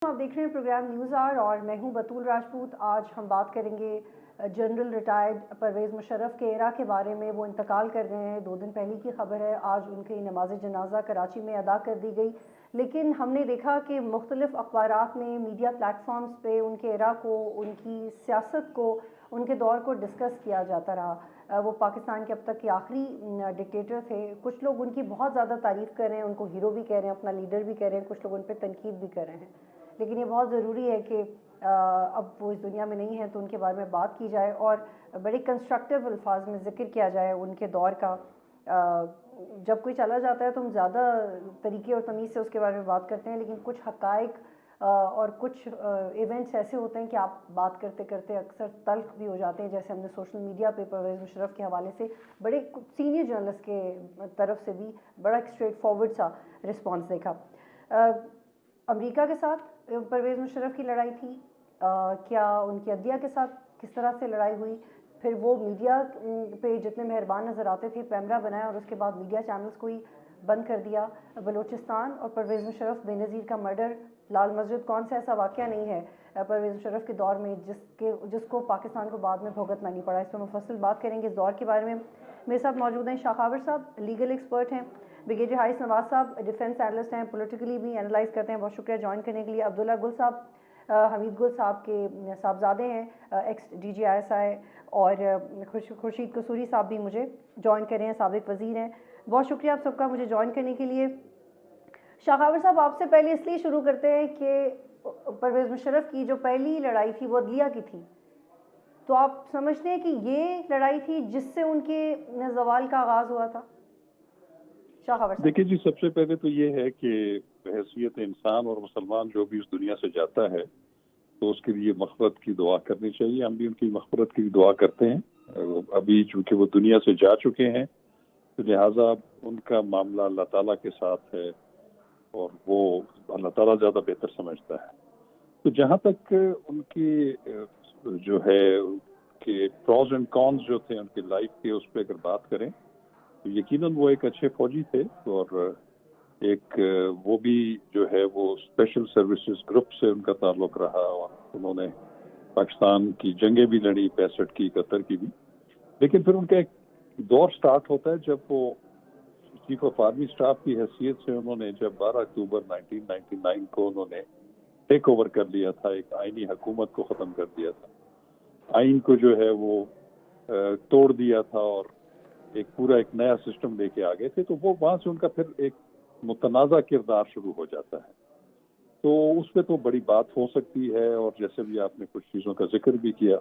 آپ دیکھ رہے ہیں پروگرام نیوز آر اور میں ہوں بطول راجپوت۔ آج ہم بات کریں گے جنرل ریٹائرڈ پرویز مشرف کے ایرا کے بارے میں۔ وہ انتقال کر گئے ہیں، 2 دن پہلے کی خبر ہے۔ آج ان کی نماز جنازہ کراچی میں ادا کر دی گئی، لیکن ہم نے دیکھا کہ مختلف اخبارات میں، میڈیا پلیٹ فارمز پہ ان کے ایرا کو، ان کی سیاست کو، ان کے دور کو ڈسکس کیا جاتا رہا۔ وہ پاکستان کے اب تک کے آخری ڈکٹیٹر تھے۔ کچھ لوگ ان کی بہت زیادہ تعریف کر رہے ہیں، ان کو ہیرو بھی کہہ رہے ہیں، اپنا لیڈر بھی کہہ رہے ہیں، کچھ لوگ ان پہ تنقید بھی کر رہے ہیں۔ لیکن یہ بہت ضروری ہے کہ اب وہ اس دنیا میں نہیں ہیں تو ان کے بارے میں بات کی جائے اور بڑے کنسٹرکٹیو الفاظ میں ذکر کیا جائے ان کے دور کا۔ جب کوئی چلا جاتا ہے تو ہم زیادہ طریقے اور تمیز سے اس کے بارے میں بات کرتے ہیں، لیکن کچھ حقائق اور کچھ ایونٹس ایسے ہوتے ہیں کہ آپ بات کرتے کرتے اکثر تلخ بھی ہو جاتے ہیں، جیسے ہم نے سوشل میڈیا پہ پرویز مشرف کے حوالے سے بڑے سینئر جرنلسٹ کے طرف سے بھی بڑا ایک اسٹریٹ فارورڈ سا رسپانس دیکھا۔ امریکہ کے ساتھ پرویز مشرف کی لڑائی تھی، کیا ان کی عدلیہ کے ساتھ کس طرح سے لڑائی ہوئی؟ پھر وہ میڈیا پہ جتنے مہربان نظر آتے تھے کیمرہ بنایا اور اس کے بعد میڈیا چینلز کو ہی بند کر دیا۔ بلوچستان اور پرویز مشرف بے نظیر کا مرڈر، لال مسجد، کون سا ایسا واقعہ نہیں ہے پرویز مشرف کے دور میں جس کو پاکستان کو بعد میں بھگتنا نہیں پڑا؟ اس پہ مفصل بات کریں گے اس دور کے بارے میں۔ میرے ساتھ موجود ہیں شاہ خاور صاحب، لیگل ایکسپرٹ ہیں، بریگیڈیئر حارث نواز صاحب ڈیفینس اینالسٹ ہیں، پولیٹیکلی بھی اینالائز کرتے ہیں، بہت شکریہ جوائن کرنے کے لیے۔ عبداللہ گل صاحب، حمید گل صاحب کے صاحبزادے ہیں، ex D G I S I, اور خورشید قصوری صاحب بھی مجھے جوائن کرے ہیں، سابق وزیر ہیں۔ بہت شکریہ آپ سب کا مجھے جوائن کرنے کے لیے۔ شاہ خاور صاحب، آپ سے پہلے اس لیے شروع کرتے ہیں کہ پرویز مشرف کی جو پہلی لڑائی تھی وہ عدلیہ کی تھی، تو آپ سمجھتے ہیں کہ یہ لڑائی تھی جس سے ان کے زوال کا آغاز ہوا تھا؟ شاہ خاور صاحب دیکھیے جی، سب سے پہلے تو یہ ہے کہ بحیثیت انسان اور مسلمان جو بھی اس دنیا سے جاتا ہے تو اس کے لیے مغفرت کی دعا کرنی چاہیے۔ ہم بھی ان کی مغفرت کی دعا کرتے ہیں۔ ابھی چونکہ وہ دنیا سے جا چکے ہیں تو لہٰذا ان کا معاملہ اللہ تعالیٰ کے ساتھ ہے اور وہ اللہ تعالیٰ زیادہ بہتر سمجھتا ہے۔ تو جہاں تک ان کی جو ہے کہ پروز اینڈ کونز جو تھے ان کی لائف کے، اس پہ اگر بات کریں تو یقیناً وہ ایک اچھے فوجی تھے، اور ایک وہ بھی جو ہے وہ اسپیشل سروسز گروپ سے ان کا تعلق رہا، اور انہوں نے پاکستان کی جنگیں بھی لڑی، 65 کی، 71 کی بھی۔ لیکن پھر ان کا ایک دور سٹارٹ ہوتا ہے جب وہ چیف آف آرمی اسٹاف کی حیثیت سے انہوں نے جب 12 اکتوبر 1999 کو انہوں نے ٹیک اوور کر لیا تھا، ایک آئینی حکومت کو ختم کر دیا تھا، آئین کو جو ہے وہ توڑ دیا تھا اور ایک نیا سسٹم لے کے آگئے تھے، تو وہ وہاں سے ان کا پھر ایک متنازع کردار شروع ہو جاتا ہے۔ تو اس پہ تو بڑی بات ہو سکتی ہے، اور جیسے بھی آپ نے کچھ چیزوں کا ذکر بھی کیا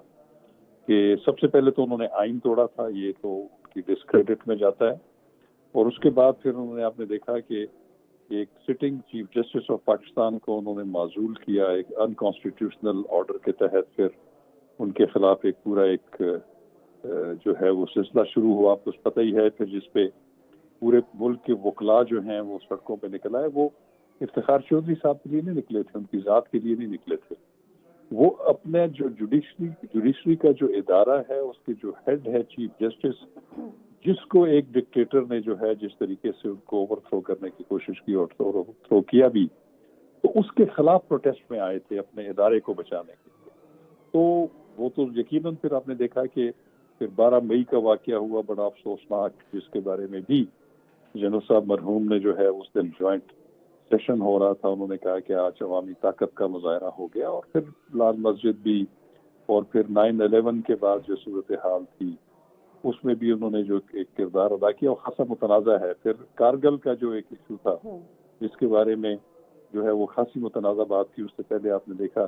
کہ سب سے پہلے تو انہوں نے آئین توڑا تھا، یہ تو ان کی ڈسکریڈٹ میں جاتا ہے، اور اس کے بعد پھر انہوں نے، آپ نے دیکھا کہ ایک sitting chief justice of Pakistan کو انہوں نے معزول کیا ایک انکانسٹیٹیوشنل آرڈر کے تحت۔ پھر ان کے خلاف ایک پورا جو ہے وہ سلسلہ شروع ہوا، آپ کو پتہ ہی ہے، پھر جس پہ پورے ملک کے وکلاء جو ہیں وہ سڑکوں پہ نکل آئے۔ وہ افتخار چودھری صاحب کے لیے نہیں نکلے تھے، ان کی ذات کے لیے نہیں نکلے تھے، وہ اپنے جو جوڈیشری کا جو ادارہ ہے اس کے جو ہیڈ ہے چیف جسٹس، جس کو ایک ڈکٹیٹر نے جو ہے جس طریقے سے ان کو اوور تھرو کرنے کی کوشش کی اور تھرو کیا بھی، تو اس کے خلاف پروٹیسٹ میں آئے تھے اپنے ادارے کو بچانے کے لیے۔ تو وہ تو یقیناً پھر آپ نے دیکھا کہ پھر 12 مئی کا واقعہ ہوا بڑا افسوسناک، جس کے بارے میں بھی جنرل صاحب مرحوم نے جو ہے اس دن جوائنٹ سیشن ہو رہا تھا، انہوں نے کہا کہ آج عوامی طاقت کا مظاہرہ ہو گیا، اور پھر لال مسجد بھی، اور پھر 9/11 کے بعد جو صورتحال تھی اس میں بھی انہوں نے جو ایک کردار ادا کیا وہ خاصا متنازع ہے۔ پھر کارگل کا جو ایک ایشو تھا جس کے بارے میں جو ہے وہ خاصی متنازع بات تھی، اس سے پہلے آپ نے دیکھا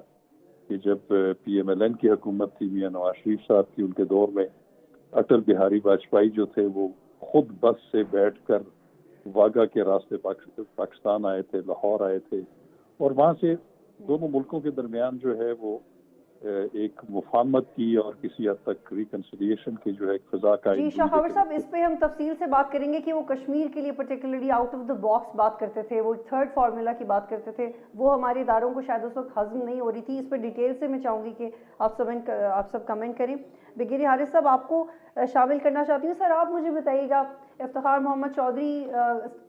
کہ جب پی ایم ایل این کی حکومت تھی میاں نواز شریف صاحب کی، ان کے دور میں اٹل بہاری واجپئی جو تھے وہ خود بس سے بیٹھ کر واگا کے راستے پاکستان آئے تھے، لاہور آئے تھے، اور وہاں سے دونوں ملکوں کے درمیان جو ہے وہ ایک مفاہمت کی اور کسی حد تک ریکنسیلیشن کی جو ہے ایک فضا قائم جی ہوئی۔ شاہ خاور صاحب، اس پہ ہم تفصیل سے بات کریں گے کہ وہ کشمیر کے لیے particularly out of the box بات کرتے تھے، وہ تھرڈ فارمولا کی بات کرتے تھے، وہ ہمارے اداروں کو شاید اس وقت ہضم نہیں ہو رہی تھی۔ اس پہ ڈیٹیل سے میں چاہوں گی کہ آپ سب کمنٹ کریں۔ بریگیڈیئر حارث صاحب، آپ کو شامل کرنا چاہتی ہوں۔ سر، آپ مجھے بتائیے گا، افتخار محمد چودھری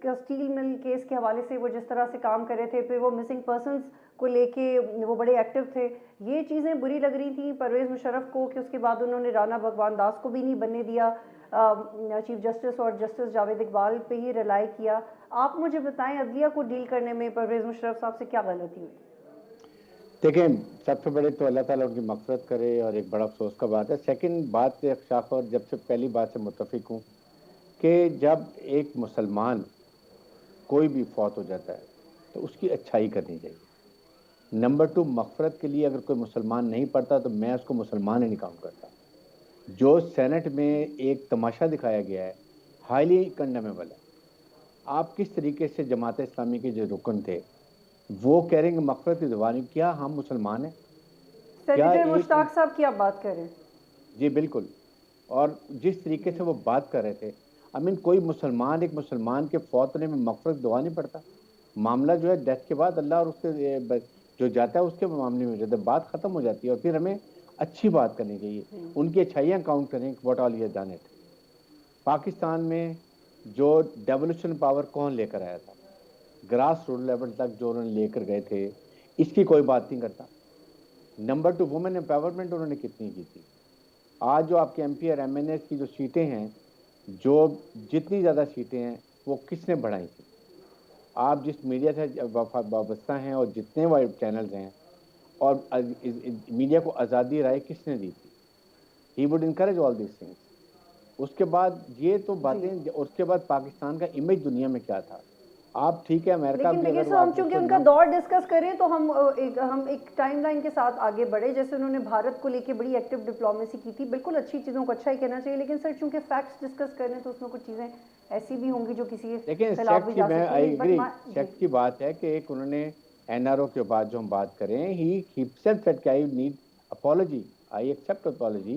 کا اسٹیل مل کیس کے حوالے سے وہ جس طرح سے کام کر رہے تھے، پھر وہ مسنگ پرسنز کو لے کے وہ بڑے ایکٹیو تھے. یہ چیزیں بری لگ رہی تھیں پرویز مشرف کو کہ اس کے بعد انہوں نے رانا بھگوان داس کو بھی نہیں بننے دیا, چیف جسٹس اور جسٹس جاوید اقبال پہ ہی ریلائی کیا. آپ مجھے بتائیں عدلیہ کو ڈیل کرنے میں پرویز مشرف صاحب سے کیا غلطی ہوئی؟ دیکھیں, سب سے بڑے تو اللہ تعالیٰ ان کی مغفرت کرے, اور ایک بڑا افسوس کا بات ہے. سیکنڈ بات شاخ, اور جب سے پہلی بات سے متفق ہوں کہ جب ایک مسلمان کوئی بھی فوت ہو جاتا ہے تو اس کی اچھائی کرنی چاہیے. نمبر 2, مغفرت کے لیے اگر کوئی مسلمان نہیں پڑھتا تو میں اس کو مسلمان ہی نہیں کاؤنٹ کرتا. جو سینٹ میں ایک تماشا دکھایا گیا ہے ہائیلی کنڈیمیبل ہے. آپ کس طریقے سے جماعت اسلامی کے جو رکن تھے وہ کہہ رہے ہیں کہ مغفرت کی زبان, کیا ہم مسلمان ہیں؟ کیا سینیٹر ایک مشتاق صاحب کی آپ بات کر رہے ہیں؟ جی بالکل. اور جس طریقے سے وہ بات کر رہے تھے, کوئی مسلمان ایک مسلمان کے فوت ہونے میں مغفرت دعا نہیں پڑتا. معاملہ جو ہے ڈیتھ کے بعد اللہ اور اس کے جو جاتا ہے اس کے معاملے میں ہو جاتا ہے, بات ختم ہو جاتی ہے. اور پھر ہمیں اچھی بات کرنی چاہیے, ان کی اچھائیاں کاؤنٹ کریں, what all he has done it. Pakistan میں جو ڈیولوشن پاور کون لے کر آیا تھا, گراس روٹ لیول تک جو انہوں نے لے کر گئے تھے, اس کی کوئی بات نہیں کرتا. نمبر 2, وومن امپاورمنٹ انہوں نے کتنی کی تھی. آج جو آپ کے ایم پی اور ایم این ایس کی جو سیٹیں ہیں, جو جتنی زیادہ سیٹیں ہیں وہ کس نے بڑھائی تھی؟ آپ جس میڈیا سے وابستہ ہیں اور جتنے چینلز ہیں, اور میڈیا کو آزادی رائے کس نے دی تھی؟ He would encourage all these things. اس کے بعد یہ تو باتیں, اس کے بعد پاکستان کا امیج دنیا میں کیا تھا. آپ ٹھیک ہے امریکہ لیکن بھی بگیر اگر صاحب ہم آپ چونکہ ان کا دور ڈسکس کریں تو ہم ایک ٹائم لائن کے ساتھ آگے بڑھے. جیسے انہوں نے بھارت کو لے کے بڑی ایکٹیو ڈپلومیسی کی تھی, بالکل اچھی چیزوں کو اچھا ہی کہنا چاہیے, لیکن سر چونکہ فیکٹس ڈسکس کریں تو اس میں کچھ چیزیں ایسی بھی ہوں گی جو کسی کے دیکھیں خلاف بھی سیکٹ کی, جا میں سکتی آئی ہیں. ایگری, سیکٹ کی بات ہے کہ ایک انہوں نے این آر او کے بعد جو ہم بات کریں, ہی ہمسیلف سیڈ کہ I need apology, I accept apology,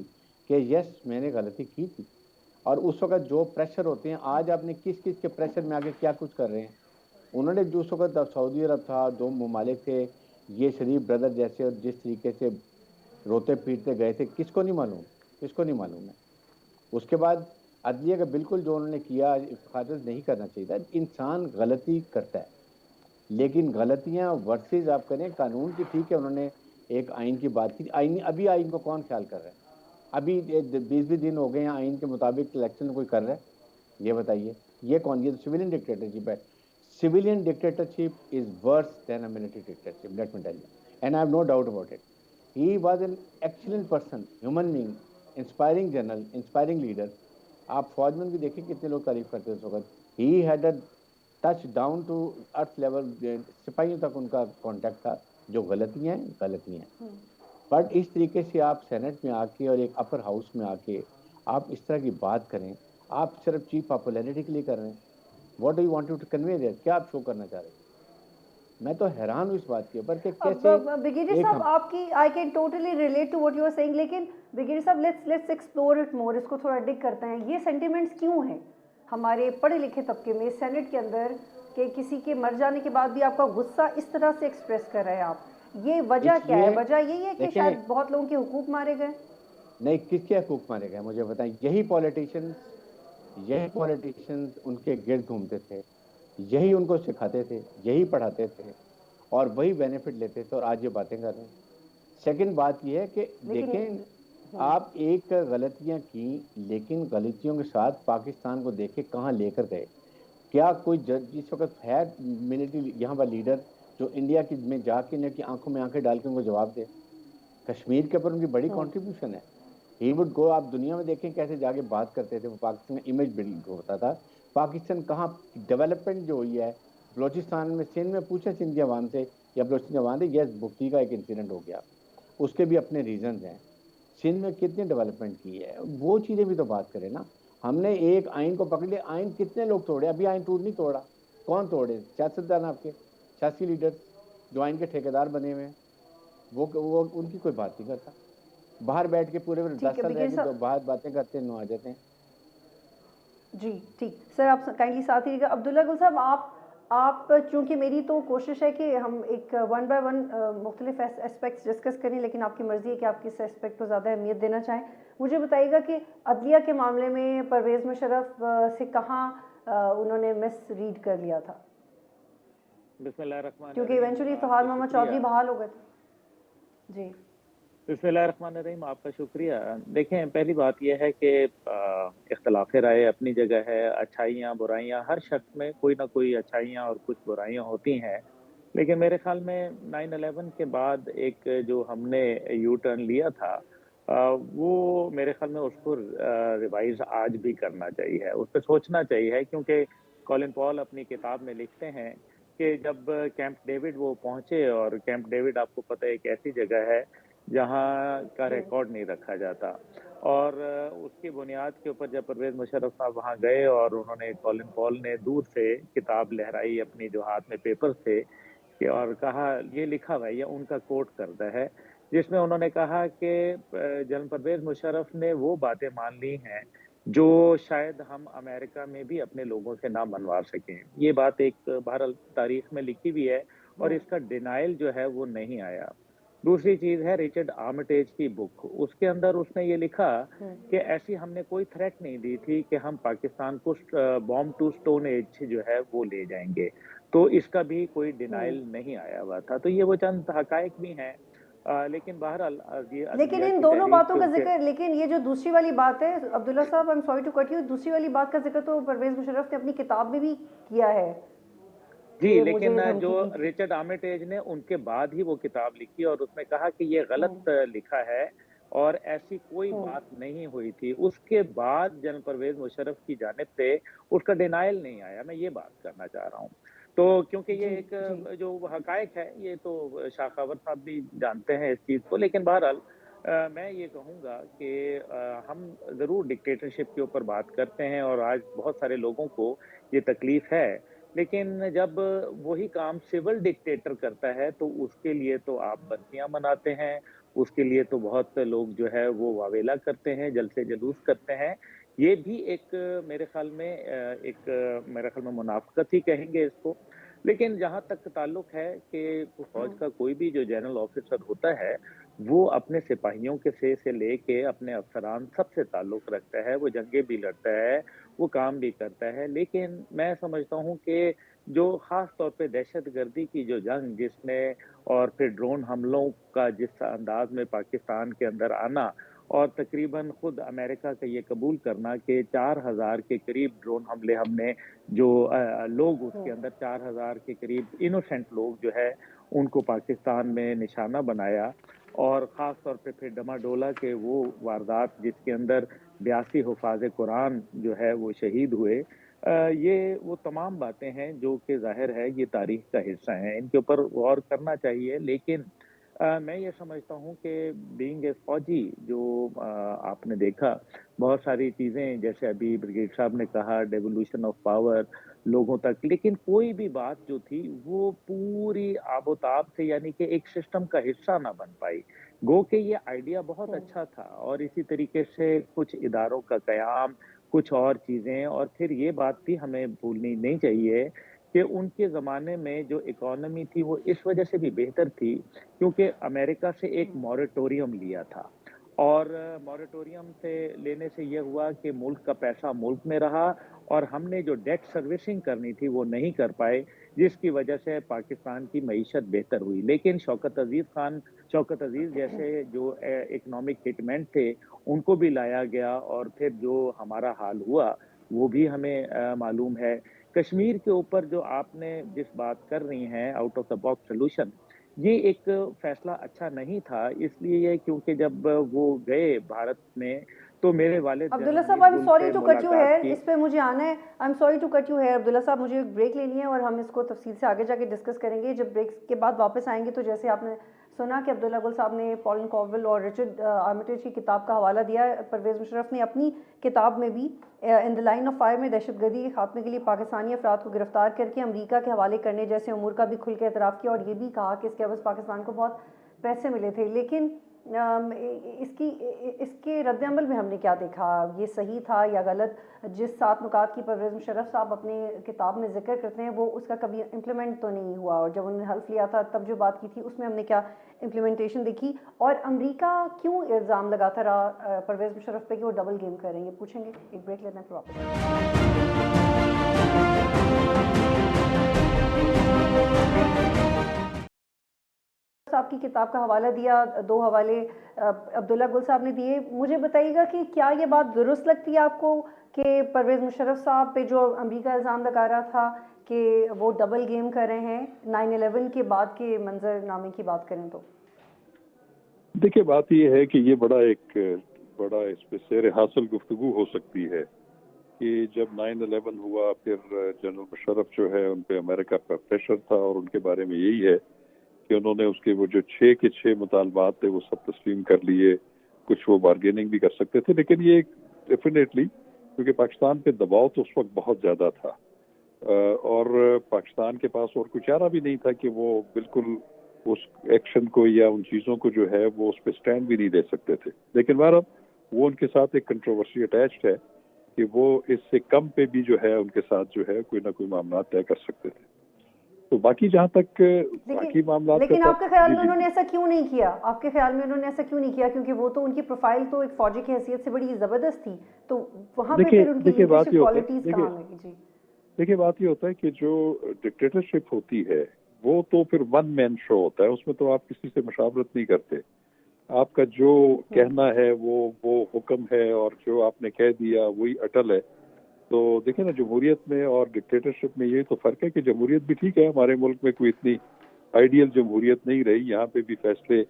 کہ یس میں نے غلطی کی تھی. اور اس وقت جو پریشر ہوتے ہیں, آج آپ نے کس کس کے پریشر میں آگے کیا کچھ کر رہے ہیں. انہوں نے جو اس وقت سعودی عرب تھا, دو ممالک تھے, یہ شریف بردر جیسے, اور جس طریقے سے روتے پیٹتے گئے تھے, کس کو نہیں معلوم, کس کو نہیں معلوم ہے. اس کے بعد عدلیہ کا بالکل جو انہوں نے کیا خاطر نہیں کرنا چاہیے تھا. انسان غلطی کرتا ہے, لیکن غلطیاں ورسز آپ کریں قانون کی. ٹھیک ہے, انہوں نے ایک آئین کی بات کی, آئین ابھی آئین کو کون خیال کر رہا ہے؟ ابھی 20 دن ہو گئے ہیں, آئین کے مطابق الیکشن کوئی کر رہا ہے؟ یہ بتائیے, یہ کون؟ یہ سویلین ڈکٹیٹرشپ ہے. Civilian dictatorship is worse than a military dictatorship, let me tell you. And I have no doubt about it. He was an excellent person, human being, inspiring general, inspiring leader. آپ فوج میں بھی دیکھیں کتنے لوگ تعریف کرتے ہیں اس وقت. He had a touch down to earth level, سپاہیوں تک ان کا کانٹیکٹ تھا. جو غلطیاں ہیں غلطیاں ہیں, بٹ اس طریقے سے آپ سینٹ میں آ کے اور ایک اپر ہاؤس میں آ کے آپ اس طرح کی بات کریں, آپ صرف چیپ پاپولیرٹی کے لیے کر رہے ہیں. What do you want to convey there, کیا آپ شو کرنا چاہ رہے ہیں؟ میں تو حیران ہوں اس بات کے اوپر کہ کیسے بگیری ایک صاحب آپ کی I can totally relate to what you are saying, لیکن بگیری صاحب لیٹس ایکسپلور اٹ مور, اس کو تھوڑا ڈگ کرتے ہیں. یہ سینٹیمنٹس کیوں ہیں ہمارے پڑھے لکھے طبقے میں سینٹ کے اندر کہ کسی کے مر جانے کے بعد بھی آپ کا غصہ اس طرح سے ایکسپریس کر رہے ہیں آپ؟ یہ وجہ اس کیا ہے؟ لیے وجہ یہی ہے کہ دیکھیں, شاید بہت لوگوں کے حقوق مارے گئے. نہیں, کس کے حقوق مارے گئے مجھے بتائیں. یہی پولیٹیشنز ان کے گرد گھومتے تھے, یہی ان کو سکھاتے تھے, یہی پڑھاتے تھے, اور وہی بینیفٹ لیتے تھے, اور آج یہ باتیں کر رہے ہیں. سیکنڈ بات یہ ہے کہ دیکھیں, آپ ایک غلطیاں کی, لیکن غلطیوں کے ساتھ پاکستان کو دیکھیں کہاں لے کر گئے. کیا کوئی جس وقت ہے ملٹری یہاں پر لیڈر جو انڈیا کی میں جا کے ان کی آنکھوں میں آنکھیں ڈال کے ان کو جواب دے؟ کشمیر کے اوپر ان کی بڑی کنٹریبیوشن ہے. ہی وڈ گو, آپ دنیا میں دیکھیں کیسے جا کے بات کرتے تھے, وہ پاکستان کا امیج بلڈ ہوتا تھا. پاکستان کہاں ڈیولپمنٹ جو ہوئی ہے, بلوچستان میں, سندھ میں پوچھیں سندھ کے عوام سے یا بلوچستان کے عوام سے, یس بھکتی کا ایک انسیڈنٹ ہو گیا, اس کے بھی اپنے ریزنز ہیں. سندھ میں کتنی ڈیولپمنٹ کی ہے, وہ چیزیں بھی تو بات کریں نا. ہم نے ایک آئین کو پکڑ لیا, آئین کتنے لوگ توڑے, ابھی آئین ٹوٹ نہیں توڑا, کون توڑے؟ سیاستدان آپ کے, سیاسی لیڈر جو آئین کے ٹھیکیدار بنے ہوئے ہیں, وہ ان کی کوئی بات نہیں کرتا. باہر بیٹھ کے پورے 10 سال رہ کے باہر باتیں کرتے ہیں, آ جاتے ہیں. جی ٹھیک سر, آپ کائنڈلی ساتھ رہیے گا. عبداللہ گل صاحب, آپ چونکہ میری تو کوشش ہے کہ ہم ایک ون بائی ون مختلف اسپیکٹس ڈسکس کریں, لیکن آپ کی مرضی ہے کہ آپ کس اسپیکٹ کو زیادہ اہمیت دینا چاہیں. مجھے بتائیے گا کہ عدلیہ کے معاملے میں پرویز مشرف سے کہاں انہوں نے مس ریڈ کر لیا تھا؟ बिस्मिल्लाहिर्रहमानिर्रहीम। क्योंकि इवेंचुअली इफ्तिखार मोहम्मद चौधरी बहाल हो गए थे। जी बिस्मिल्लाहिर्रहमानिर्रहीम, आपका शुक्रिया। देखें, पहली बात यह है कि इख्तिलाफ राय अपनी जगह है। अच्छाइयाँ बुराइयाँ, हर शख्स में कोई ना कोई अच्छाइयाँ और कुछ बुराइयाँ होती हैं, लेकिन मेरे ख्याल में 9/11 के बाद एक जो हमने यू टर्न लिया था, वो मेरे ख्याल में उसको रिवाइज आज भी करना चाहिए, उस पर सोचना चाहिए। क्योंकि कॉलिन पॉल अपनी किताब में लिखते हैं कि जब कैंप डेविड वो पहुंचे, और कैंप डेविड आपको पता है एक ऐसी जगह है जहां का रिकॉर्ड नहीं रखा जाता, और उसकी बुनियाद के ऊपर जब परवेज मुशर्रफ साहब वहां गए और उन्होंने, कॉलिन पॉल ने दूर से किताब लहराई अपनी जो हाथ में पेपर थे और कहा, ये लिखा हुआ है, या उनका कोट करता है, जिसमें उन्होंने कहा कि जनरल परवेज मुशर्रफ ने वो बातें मान ली हैं जो शायद हम अमेरिका में भी अपने लोगों से ना मनवा सकें। ये बात एक बहरहाल तारीख में लिखी हुई है, और इसका डिनाइल जो है वो नहीं आया। दूसरी चीज है रिचर्ड आर्मिटेज की बुक, उसके अंदर उसने ये लिखा कि ऐसी हमने कोई थ्रेट नहीं दी थी कि हम पाकिस्तान को बॉम्ब टू स्टोन एज जो है वो ले जाएंगे, तो इसका भी कोई डिनाइल नहीं आया हुआ था। तो ये वो चंद हकायक भी हैं, लेकिन बहरहाल ये लेकिन इन दोनों बातों का जिक्र, लेकिन ये जो दूसरी वाली बात है अब्दुल्ला साहब, I am sorry to cut you, दूसरी वाली बात का जिक्र तो परवेज मुशर्रफ ने अपनी किताब में भी किया है जी, लेकिन जो रिचर्ड आर्मिटेज ने उनके बाद ही वो किताब लिखी, और उसमें कहा कि ये गलत लिखा है और ऐसी कोई बात नहीं हुई थी। उसके बाद जनरल परवेज मुशर्रफ की जानिब से उसका डिनाइल नहीं आया। मैं ये बात करना चाह रहा हूँ। तो क्योंकि ये एक जो हकायक है, ये तो शाखावर साहब भी जानते हैं इस चीज़ को, लेकिन बहरहाल मैं ये कहूँगा कि हम ज़रूर डिक्टेटरशिप के ऊपर बात करते हैं, और आज बहुत सारे लोगों को ये तकलीफ है, लेकिन जब वही काम सिविल डिक्टेटर करता है तो उसके लिए तो आप बत्तियां मनाते हैं, उसके लिए तो बहुत लोग जो है वो वावेला करते हैं, जलसे जुलूस करते हैं। ये भी एक मेरे ख्याल में मेरे ख्याल में मुनाफिकत ही कहेंगे इसको। लेकिन जहाँ तक ताल्लुक है कि फौज का कोई भी जो जनरल ऑफिसर होता है, वो अपने सिपाहियों के से लेके अपने अफसरान सबसे ताल्लुक रखता है, वो जंगे भी लड़ता है, वो काम भी करता है। लेकिन मैं समझता हूँ कि जो ख़ास तौर पे दहशतगर्दी की जो जंग जिसमें, और फिर ड्रोन हमलों का जिस अंदाज में पाकिस्तान के अंदर आना, और तकरीबन खुद अमेरिका का ये कबूल करना कि 4000 के करीब ड्रोन हमले हमने जो लोग उसके अंदर 4000 के करीब इनोसेंट लोग जो है उनको पाकिस्तान में निशाना बनाया, और ख़ास तौर पे फिर डमाडोला के वो वारदात जिसके अंदर 82 हुफ़ाज़ कुरान जो है वो शहीद हुए। ये वो तमाम बातें हैं जो कि ज़ाहिर है ये तारीख़ का हिस्सा हैं, इनके ऊपर गौर करना चाहिए। लेकिन मैं ये समझता हूँ कि बीइंग ए फ़ौजी जो आपने देखा बहुत सारी चीज़ें, जैसे अभी ब्रिगेड साहब ने कहा डेवोल्यूशन ऑफ पावर लोगों तक, लेकिन कोई भी बात जो थी वो पूरी आबोताब से, यानी कि एक सिस्टम का हिस्सा ना बन पाई। गो के ये आइडिया बहुत अच्छा था, और इसी तरीके से कुछ इदारों का क़याम, कुछ और चीज़ें, और फिर ये बात भी हमें भूलनी नहीं चाहिए कि उनके ज़माने में जो इकोनॉमी थी वो इस वजह से भी बेहतर थी क्योंकि अमेरिका से एक मॉरेटोरियम लिया था, और मॉरेटोरियम से लेने से ये हुआ कि मुल्क का पैसा मुल्क में रहा, और हमने जो डेट सर्विसिंग करनी थी वो नहीं कर पाए, जिसकी वजह से पाकिस्तान की मईशत बेहतर हुई। लेकिन शौकत अज़ीज़ जैसे जो इकोनॉमिक हिटमैन थे, उनको भी लाया गया, और फिर जो हमारा हाल हुआ वो भी हमें मालूम है। कश्मीर के ऊपर जो आपने जिस बात कर रही हैं, out of the box solution, ये एक फैसला अच्छा नहीं था, इसलिए क्योंकि जब वो गए भारत में तो मेरे वालिद अब्दुल्ला साहब, I am sorry to cut you here, इस पे मुझे आना है। I am sorry to cut you here Abdullah साहब, मुझे एक ब्रेक लेनी है और हम इसको तफसील से आगे जाके डिस्कस करेंगे। जब ब्रेक के बाद वापस आएंगे तो जैसे आपने सुना कि अब्दुल्ला गुल साहब ने पॉलिन कॉवल और रिचर्ड आर्मिटेज की किताब का हवाला दिया। परवेज मुशर्रफ ने अपनी किताब में भी in the line of fire में दहशतगर्दी के खात्मे के लिए पाकिस्तानी अफराद को गिरफ्तार करके अमरीका के हवाले करने जैसे अमूर का भी खुल के एतराफ़ किया, और ये भी कहा कि इसके अवज़ पाकिस्तान को बहुत पैसे मिले थे। लेकिन इसके रद्द-ए-अमल में हमने क्या देखा, ये सही था या गलत? जिस 7 नुकात की परवेज मुशर्रफ साहब अपनी किताब में जिक्र करते हैं वो उसका कभी इम्प्लीमेंट तो नहीं हुआ, और जब उन्होंने हल्फ लिया था तब जो बात की थी उसमें हमने क्या इम्प्लीमेंटेशन देखी, और अमेरिका क्यों इल्ज़ाम लगाता रहा परवेज मुशर्रफ पे कि वो डबल गेम करेंगे? पूछेंगे। एक ब्रेक लेना है फिर वापस। صاحب کی کتاب کا حوالہ دیا, 2 حوالے عبداللہ گل صاحب نے دیے. مجھے بتائیے گا کہ کیا یہ بات درست لگتی ہے آپ کو کہ پرویز مشرف صاحب پہ جو امریکہ الزام لگا رہا تھا کہ وہ ڈبل گیم کر رہے ہیں 9/11 کے بعد کے منظر نامے کی بات کریں تو؟ دیکھیے بات یہ ہے کہ یہ بڑا اس پہ سیر حاصل گفتگو ہو سکتی ہے کہ جب 9/11 ہوا پھر جنرل مشرف جو ہے ان پہ امریکہ پر پریشر تھا اور ان کے بارے میں یہی ہے کہ انہوں نے اس کے وہ جو 6 کے 6 مطالبات تھے وہ سب تسلیم کر لیے. کچھ وہ بارگیننگ بھی کر سکتے تھے, لیکن یہ ڈیفینیٹلی کیونکہ پاکستان پہ دباؤ تو اس وقت بہت زیادہ تھا اور پاکستان کے پاس اور کچھ چارہ بھی نہیں تھا کہ وہ بالکل اس ایکشن کو یا ان چیزوں کو جو ہے وہ اس پہ سٹینڈ بھی نہیں دے سکتے تھے. لیکن بہرحال وہ ان کے ساتھ ایک کنٹروورسی اٹیچڈ ہے کہ وہ اس سے کم پہ بھی جو ہے ان کے ساتھ جو ہے کوئی نہ کوئی معاملات طے کر سکتے تھے. تو باقی جہاں تک باقی معاملات لیکن آپ کے خیال میں انہوں نے ایسا کیوں نہیں کیا؟ آپ کے خیال میں انہوں نے ایسا کیوں نہیں کیا؟ کیونکہ وہ تو ان کی پروفائل تو ایک فوجی کی حیثیت سے بڑی زبردست تھی, تو وہاں پہ پھر ان کی لیڈرشپ کوالٹیز کہاں لگی؟ جی دیکھیے بات یہ ہوتا ہے کہ جو ڈکٹیٹرشپ ہوتی ہے وہ تو پھر ون مین شو ہوتا ہے, اس میں تو آپ کسی سے مشاورت نہیں کرتے. آپ کا جو کہنا ہے وہ حکم ہے اور جو آپ نے کہہ دیا وہی اٹل ہے. تو دیکھیں نا جمہوریت میں اور ڈکٹیٹرشپ میں یہ تو فرق ہے کہ جمہوریت بھی ٹھیک ہے, ہمارے ملک میں کوئی اتنی آئیڈیل جمہوریت نہیں رہی, یہاں پہ بھی فیصلے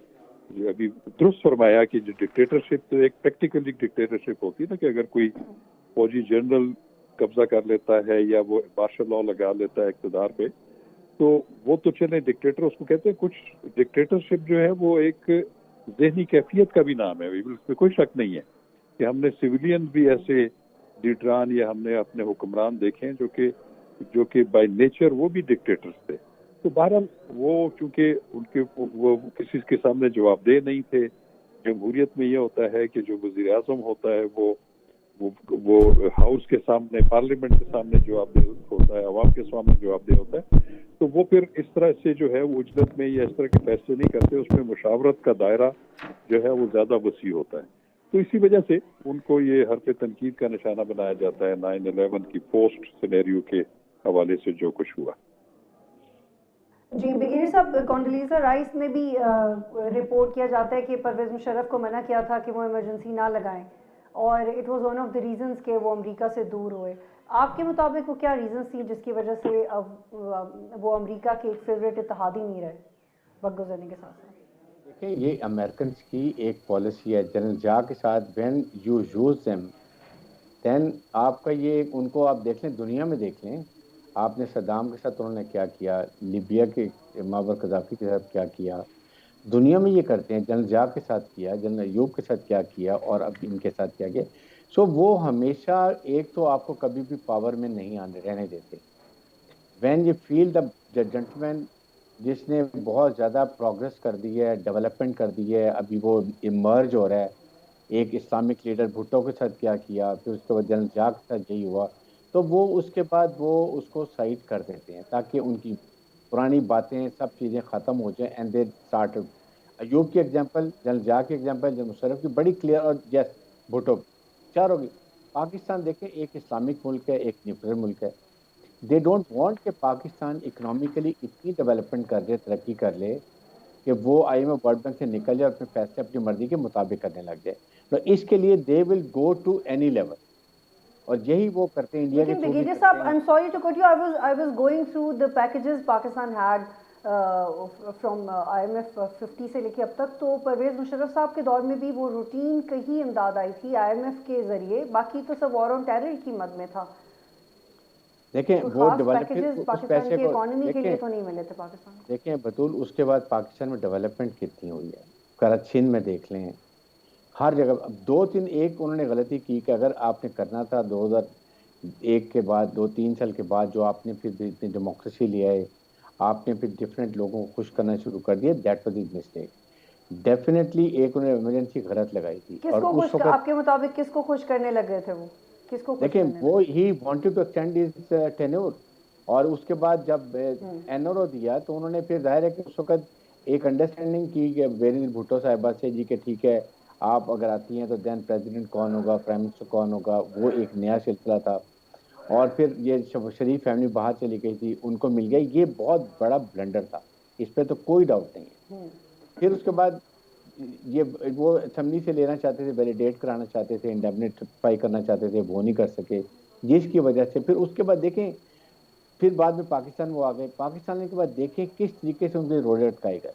ابھی درست فرمایا کہ جو ڈکٹیٹرشپ تو ایک پریکٹیکلی ڈکٹیٹرشپ ہوتی ہے نا کہ اگر کوئی فوجی جنرل قبضہ کر لیتا ہے یا وہ مارشل لا لگا لیتا ہے اقتدار پہ تو وہ تو چلیں ڈکٹیٹر اس کو کہتے ہیں. کچھ ڈکٹیٹرشپ جو ہے وہ ایک ذہنی کیفیت کا بھی نام ہے, اس میں کوئی شک نہیں ہے کہ ہم نے سویلین بھی ایسے لیڈران یا ہم نے اپنے حکمران دیکھے ہیں جو کہ بائی نیچر وہ بھی ڈکٹیٹرز تھے. تو بہرحال وہ چونکہ ان کے وہ کسی کے سامنے جواب دہ نہیں تھے. جمہوریت میں یہ ہوتا ہے کہ جو وزیر اعظم ہوتا ہے وہ ہاؤس کے سامنے پارلیمنٹ کے سامنے جواب دہ ہوتا ہے, عوام کے سامنے جواب دہ ہوتا ہے. تو وہ پھر اس طرح سے جو ہے وہ اجلت میں یا اس طرح کے فیصلے نہیں کرتے, اس میں مشاورت کا دائرہ جو ہے وہ زیادہ وسیع ہوتا ہے. تو اسی وجہ سے ان کو یہ حرف تنقید کا نشانہ بنایا جاتا ہے 9/11 کی پوسٹ سینیریو کے حوالے سے جو کچھ ہوا. جی بریگیڈیئر صاحب, کونڈولیزا رائس میں بھی رپورٹ کیا جاتا ہے کہ پرویز مشرف کو منع کیا تھا کہ وہ ایمرجنسی نہ لگائیں اور it was one of the reasons کہ وہ امریکہ سے دور ہوئے. آپ کے مطابق وہ کیا ریزنس تھی جس کی وجہ سے اب وہ امریکہ کے ایک فیوریٹ اتحادی نہیں رہے وقت گزرنے کے ساتھ ساتھ؟ دیکھیں یہ امریکنس کی ایک پالیسی ہے جنرل جا کے ساتھ, when you use them then آپ کا یہ ان کو آپ دیکھ لیں, دنیا میں دیکھ لیں, آپ نے صدام کے ساتھ انہوں نے کیا کیا, لیبیا کے معمر قذافی کے ساتھ کیا کیا, دنیا میں یہ کرتے ہیں. جنرل جا کے ساتھ کیا, جنرل ایوب کے ساتھ کیا کیا, اور اب ان کے ساتھ کیا گیا. سو وہ ہمیشہ ایک تو آپ کو کبھی بھی پاور میں نہیں رہنے دیتے. When you feel the gentleman جس نے بہت زیادہ پروگرس کر دی ہے, ڈیولپمنٹ کر دی ہے, ابھی وہ ایمرج ہو رہا ہے, ایک اسلامک لیڈر بھٹو کے ساتھ کیا کیا, پھر اس کے بعد جنرل جا کے ساتھ یہی ہوا, تو وہ اس کے بعد وہ اس کو سائڈ کر دیتے ہیں تاکہ ان کی پرانی باتیں سب چیزیں ختم ہو جائیں. And they start. ایوب کی ایگزامپل, جنرل جا کی ایگزامپل, جنرل مشرف کی بڑی کلیئر, اور یس بھٹو چاروں کی. پاکستان دیکھیں ایک اسلامک ملک ہے, ایک نیوکلیر ملک ہے. دے ڈونٹ وانٹ کہ پاکستان اکنامکلی اتنی ڈیولپمنٹ کر لے, ترقی کر لے کہ وہ IMF ورلڈ بینک سے نکل جائے اور اپنے فیصلے اپنی مرضی کے مطابق کرنے لگ جائے. تو اس کے لیے دے ول گو ٹو اینی لیول, اور یہی وہ کرتے ہیں. انڈیا کے لیکن تھرو بھی بریگیڈیئر کرتے صاحب, ہیں. I'm sorry to cut you, I was going through the packages Pakistan had from IMF 50 سے لے کے اب تک, تو پرویز مشرف صاحب کے دور میں بھی وہ روٹین کہیں امداد آئی تھی IMF کے ذریعے, باقی تو سب وار آن ٹیرر کی مد میں تھا. دیکھیں وہ ڈیولپمنٹ اس پاکستان پیسے کی کو اکانومی کے لیے تو نہیں ملے تھے پاکستان. دیکھیں بطول, اس کے بعد پاکستان میں ڈیولپمنٹ کتنی ہوئی ہے. کراچین میں دیکھ لیں, ہر جگہ. اب 2-3 ایک انہوں نے غلطی کی کہ اگر آپ نے کرنا تھا 2001 کے بعد 2-3 سال کے بعد جو آپ نے پھر اتنی ڈیموکریسی لے آئے, آپ نے پھر ڈفرینٹ لوگوں کو خوش کرنا شروع کر دیا. That was is mistake. Definitely ایک انہوں نے ایمرجنسی غلط لگائی تھی. کس اور کو اس خوش, وقت آپ کے مطابق کس کو خوش کرنے لگ گئے تھے وہ, کس کو خوش دیکھیں کرنے وہ لگے؟ He wanted to extend his tenure, اور اس کے بعد جب NRO دیا تو انہوں نے پھر ظاہر ہے کہ اس وقت ایک انڈرسٹینڈنگ کی کہ بینظیر بھٹو صاحبہ سے جی کہ ٹھیک ہے آپ اگر آتی ہیں تو دین پریزیڈنٹ کون ہوگا, پرائم منسٹر کون ہوگا, وہ ایک نیا سلسلہ تھا. اور پھر یہ شریف فیملی باہر چلی گئی تھی, ان کو مل گیا. یہ بہت بڑا بلنڈر تھا, اس پہ تو کوئی ڈاؤٹ نہیں ہے. फिर उसके बाद ये वो असम्बली से लेना चाहते थे, वैलिडेट कराना चाहते थे, इंडेमनिफाई करना चाहते थे, वो नहीं कर सके, जिसकी वजह से फिर उसके बाद देखें, फिर बाद में पाकिस्तान वो आ गए। पाकिस्तान आने के बाद देखें किस तरीके से उनके रोड़े अटकाए गए।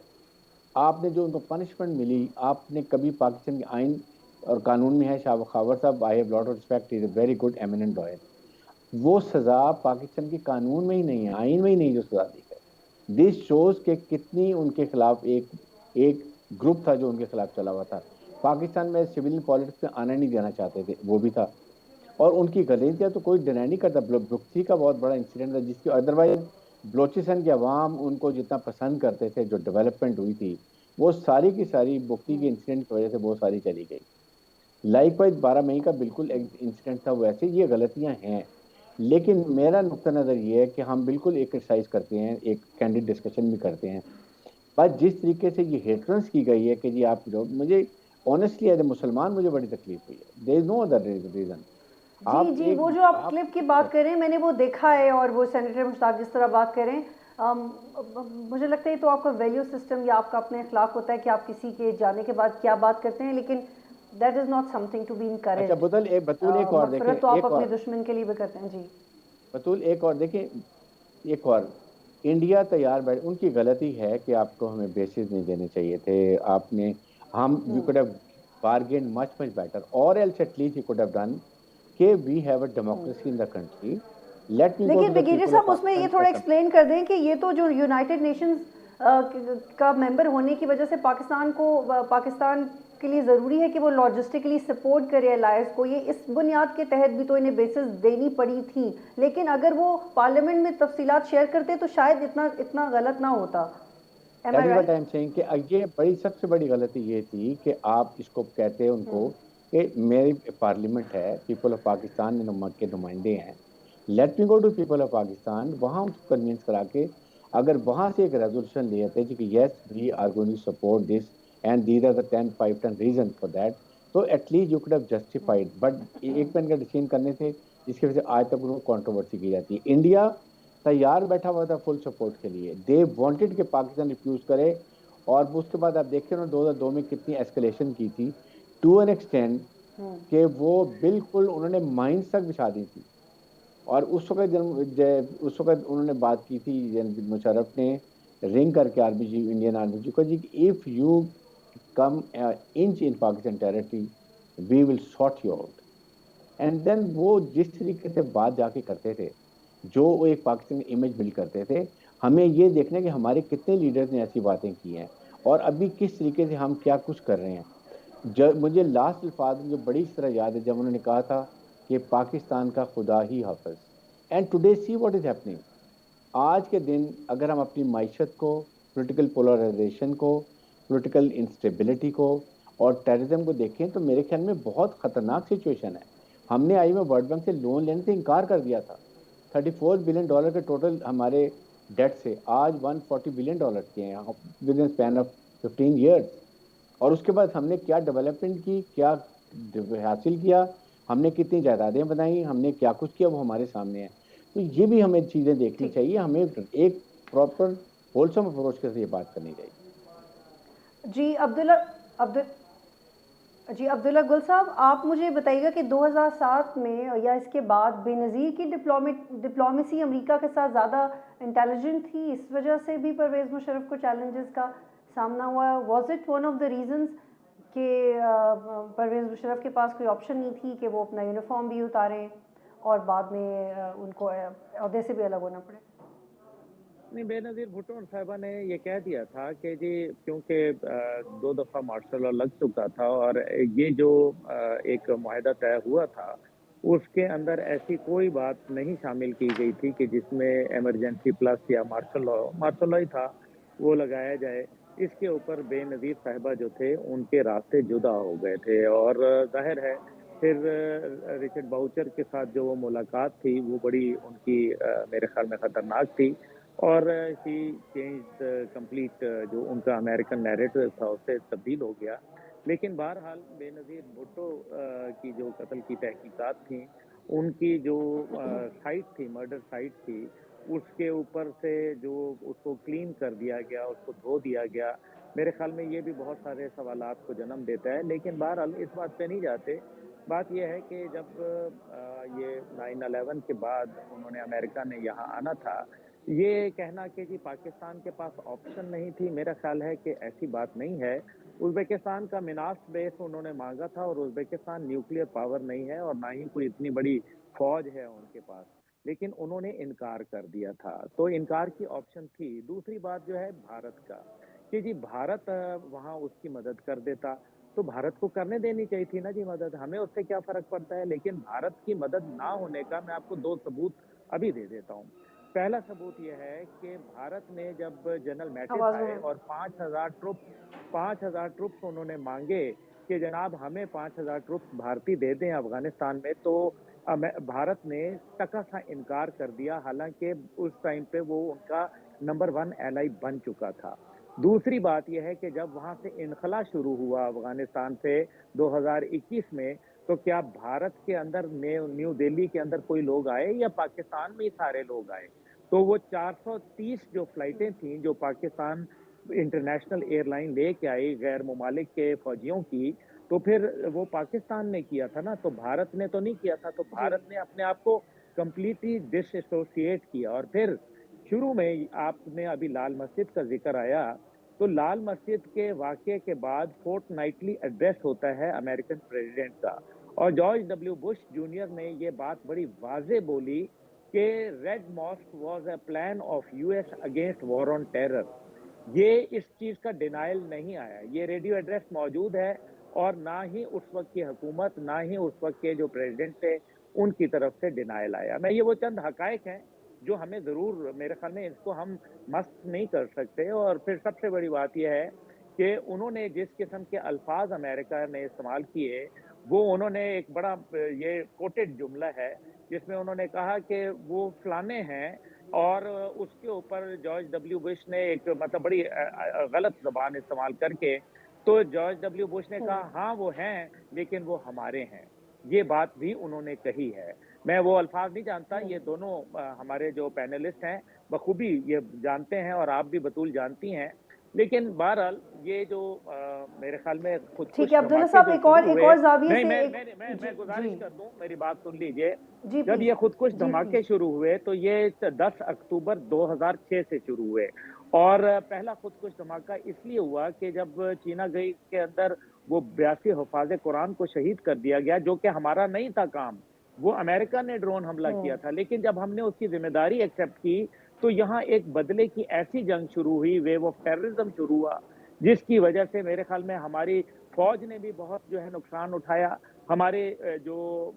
आपने जो उनको पनिशमेंट मिली, आपने कभी पाकिस्तान के आइन और कानून में है, शाह खावर साहब, I have lot of respect, is a very good eminent lawyer, वो सजा पाकिस्तान के कानून में ही नहीं है, आइन में ही नहीं जो सजा दी गई। दिस शोज के कितनी उनके खिलाफ एक एक ग्रुप था जो उनके खिलाफ चला हुआ था। पाकिस्तान में सिविलियन पॉलिटिक्स में आना नहीं देना चाहते थे, वो भी था। और उनकी गलतियां तो कोई डिनाई नहीं करता। ब्रुक्सी का बहुत बड़ा इंसिडेंट था, जिसकी अदरवाइज बलोचिस्तान के अवाम उनको जितना पसंद करते थे, जो डेवलपमेंट हुई थी, वो सारी की सारी बुख्ती के इंसिडेंट की वजह से वो सारी चली गई। लाइकवाइज 12 मई का बिल्कुल एक इंसिडेंट था, वैसे ये गलतियां हैं। लेकिन मेरा नुक्ता नज़र ये है कि हम बिल्कुल एक क्रिटिसाइज करते हैं, एक कैंडिड डिस्कशन भी करते हैं, पर जिस तरीके से ये हेटरेंस की गई है कि जी आप जो, मुझे ऑनेस्टली एज ए मुसलमान मुझे बड़ी तकलीफ हुई है। There is no other reason. जी आप जी, एक वो जो आप आप क्लिप की बात कर रहे हैं मैंने वो देखा है, और वो सेनेटर मुश्ताक जिस तरह बात कर रहे हैं, मुझे लगता है तो आपका वैल्यू सिस्टम या आपका अपने अखलाक होता है कि आप किसी के जाने के बाद क्या बात करते हैं, लेकिन that is not something to be अच्छा इनकरेज्ड। बतूल एक और देखें, मगफरत तो आप एक अपने और दुश्मन के लिए भी करते हैं जी। बतूल एक और देखें, एक और इंडिया तैयार बैठ, उनकी गलती है कि आपको हमें बेसिस नहीं देने चाहिए थे। आपने हम we could have bargain much much better, और else at least you could have done कि we have a democracy in the country, let me go लेकिन to the brigadier people of साहब उसमें ये पाकिस्तान थोड़ा असम। एक्सप्लेन कर दें कि ये तो जो यूनाइटेड नेशंस का मेंबर होने की वजह से पाकिस्तान को पाकिस्तान के लिए ज़रूरी है कि वो लॉजिस्टिकली सपोर्ट करे अलायंस को, ये इस बुनियाद के तहत भी तो इन्हें बेसिस देनी पड़ी थी। लेकिन अगर वो पार्लियामेंट में तफसीलात शेयर करते तो शायद इतना इतना गलत ना होता। Am that I is what I right? Am saying कि ये बड़ी सबसे बड़ी गलती ये थी कि आप इसको कहते हैं उनको कि मेरी पार्लियामेंट है, पीपल ऑफ पाकिस्तान के नुमाइंदे हैं, let me go to people of Pakistan, वहाँ उसको कन्विंस करा के अगर वहाँ से एक रेजोल्यूशन ले आते कि yes we are going to support this and these are the 10 reason for that, तो at least you could have justified. But एक पेन का डिसीजन करने थे, जिसकी वजह से आज तक उनको कंट्रोवर्सी की जाती है। इंडिया तैयार बैठा हुआ था फुल सपोर्ट के लिए, दे वांटेड कि पाकिस्तान रिफ्यूज करे। और उसके बाद आप देखिए उन्होंने 2002 में कितनी एस्केलेशन की थी, टू एन एक्सटेंड कि वो बिल्कुल उन्होंने माइंस तक बिछा दी थी। और उस वक्त उन्होंने बात की थी, मुशर्रफ ने रिंग करके आर्मी जी, इंडियन आर्मी जी को, जी if you come inch in Pakistan territory we will sort you out. And then वो जिस तरीके से बात जाके करते थे, जो वो एक पाकिस्तान इमेज बिल्ड करते थे, हमें ये देखना है कि हमारे कितने लीडर्स ने ऐसी बातें की हैं और अभी किस तरीके से हम क्या कुछ कर रहे हैं। मुझे लास्ट अल्फाज मुझे बड़ी इस तरह याद है जब उन्होंने कहा था कि पाकिस्तान का खुदा ही हाफिज। And today see what is happening. आज के दिन अगर हम अपनी माइशत को, पॉलिटिकल पोलराइजेशन को, पॉलिटिकल इंस्टेबिलिटी को और टेररिज्म को देखें तो मेरे ख्याल में बहुत खतरनाक सिचुएशन है। हमने IMF वर्ल्ड बैंक से लोन लेने से इनकार कर दिया था। $34 बिलियन के टोटल हमारे डेट से आज $140 बिलियन के हैं with in span of 15 years। और उसके बाद हमने क्या डेवलपमेंट की, क्या हासिल किया, हमने कितनी जायदादें बनाई, हमने क्या कुछ किया, वो हमारे सामने है। तो ये भी हमें चीज़ें देखनी ठीक। चाहिए, हमें एक प्रॉपर होलसम अप्रोच के साथ ये बात करनी चाहिए। जी अब्दुल्ला अब्दुल जी अब्दुल्ला गुल साहब, आप मुझे बताइएगा कि 2007 में या इसके बाद बेनज़ीर की डिप्लोमेसी अमेरिका के साथ ज़्यादा इंटेलिजेंट थी, इस वजह से भी परवेज़ मुशर्रफ को चैलेंजेस का सामना हुआ? Was it one of the reasons कि परवेज़ मुशर्रफ के पास कोई ऑप्शन नहीं थी कि वो अपना यूनिफॉर्म भी उतारें और बाद में उनको अहदे से भी अलग होना पड़े? नहीं, बेनज़ीर भुट्टो साहिबा ने ये कह दिया था कि जी क्योंकि 2 दफ़ा मार्शल लॉ लग चुका था और ये जो एक मुआहदा तय हुआ था, उसके अंदर ऐसी कोई बात नहीं शामिल की गई थी कि जिसमें इमरजेंसी प्लस या मार्शल लॉ ही था, वो लगाया जाए। इसके ऊपर बेनज़ीर साहिबा जो थे, उनके रास्ते जुदा हो गए थे और ज़ाहिर है फिर रिचर्ड बाउचर के साथ जो वो मुलाकात थी, वो बड़ी उनकी मेरे ख़्याल में ख़तरनाक थी। और ही चेंज्ड कंप्लीट जो उनका अमेरिकन नैरेटिव था उससे तब्दील हो गया। लेकिन बहरहाल बेनज़ीर भुट्टो की जो कत्ल की तहकीकात थी, उनकी जो साइट थी, मर्डर साइट थी, उसके ऊपर से जो उसको क्लीन कर दिया गया, उसको धो दिया गया, मेरे ख्याल में ये भी बहुत सारे सवालात को जन्म देता है। लेकिन बहरहाल इस बात पे नहीं जाते। बात ये है कि जब ये 9/11 के बाद उन्होंने अमेरिका ने यहाँ आना था, ये कहना कि जी पाकिस्तान के पास ऑप्शन नहीं थी, मेरा ख्याल है कि ऐसी बात नहीं है। उज़्बेकिस्तान का मिनास बेस उन्होंने माँगा था और उज़्बेकिस्तान न्यूक्लियर पावर नहीं है और ना ही कोई इतनी बड़ी फ़ौज है उनके पास। लेकिन उन्होंने इनकार कर दिया था, तो इनकार की ऑप्शन थी। दूसरी बात जो है भारत का, कि जी भारत वहाँ उसकी मदद कर देता, तो भारत को करने देनी चाहिए थी ना जी मदद, हमें उससे क्या फ़र्क पड़ता है? लेकिन भारत की मदद ना होने का मैं आपको 2 सबूत अभी दे देता हूँ। पहला सबूत ये है कि भारत ने जब जनरल मैटिस आवाज़ आए में और 5,000 ट्रुप्स उन्होंने माँगे कि जनाब हमें 5,000 ट्रुप्स भारतीय दे दें अफ़गानिस्तान में, तो भारत ने टका-सा इनकार कर दिया, हालाँकि उस टाइम पे वो उनका नंबर 1 एलाई बन चुका था। दूसरी बात ये है कि जब वहाँ से इनख़ला शुरू हुआ अफ़गानिस्तान से 2021 में, तो क्या भारत के अंदर न्यू दिल्ली के अंदर कोई लोग आए या पाकिस्तान में ही सारे लोग आए? तो वो 430 जो फ्लाइटें थीं, जो पाकिस्तान इंटरनेशनल एयरलाइन लेके आई गैर ममालिक के फ़ौजियों की, तो फिर वो पाकिस्तान ने किया था ना, तो भारत ने तो नहीं किया था। तो जी भारत ने अपने आप को कंप्लीटली डिसएसोसिएट किया और फिर शुरू में आपने अभी लाल मस्जिद का ज़िक्र आया, तो लाल मस्जिद के वाक़ये के बाद फोर्टनाइटली एड्रेस होता है अमेरिकन प्रेसिडेंट का और जॉर्ज डब्ल्यू बुश जूनियर ने ये बात बड़ी वाज़ेह बोली कि red mosque was a plan of US against war on terror. ये इस चीज़ का डिनायल नहीं आया, ये रेडियो एड्रेस मौजूद है और ना ही उस वक़्त की हुकूमत, ना ही उस वक़्त के जो प्रेज़िडेंट थे, उनकी तरफ से डिनायल आया। मैं ये वो चंद हक़ाइक़ हैं, जो हमें ज़रूर मेरे ख़्याल में इसको हम मस्ख़ नहीं कर सकते और फिर सबसे बड़ी बात ये है कि उन्होंने जिस किस्म के अल्फ़ाज़ अमेरिका ने इस्तेमाल किए, वो उन्होंने एक बड़ा ये कोटेड जुमला है, जिसमें उन्होंने कहा कि वो फलाने हैं और उसके ऊपर जॉर्ज डब्ल्यू बुश ने एक मतलब बड़ी गलत ज़बान इस्तेमाल करके, तो जॉर्ज डब्ल्यू बुश ने कहा, "हाँ, वो हैं, लेकिन वो हमारे हैं।" ये बात भी उन्होंने कही है। मैं वो अल्फ़ाज़ नहीं जानता, ये दोनों हमारे जो पैनलिस्ट हैं, बखूबी ये जानते हैं और आप भी बतूल जानती हैं। लेकिन बहरहाल ये जो मेरे ख़्याल में ठीक खुद-कुश है अब्दुल्ला धमाके साहब, जो एक शुरू और हुए ज़ाविये नहीं, से मैं एक मैं मैं जी मैं गुज़ारिश जी कर दूँ, मेरी बात सुन लीजिए। जी जब प्लीज़ ये खुद-कुश जी प्लीज़ धमाके शुरू हुए, तो ये 10 अक्टूबर 2006 से शुरू हुए और पहला खुद-कुश धमाका इसलिए हुआ कि जब चीनागई के अंदर वो 82 हुफ़ाज़े कुरान को शहीद कर दिया गया, जो कि हमारा नहीं था काम। वो अमेरिका ने ड्रोन हमला किया था, लेकिन जब हमने उसकी ज़िम्मेदारी एक्सेप्ट की, तो यहाँ एक बदले की ऐसी जंग शुरू हुई, वेव ऑफ टेररिज़्म शुरू हुआ, जिसकी वजह से मेरे ख़्याल में हमारी फ़ौज ने भी बहुत जो है नुकसान उठाया। हमारे जो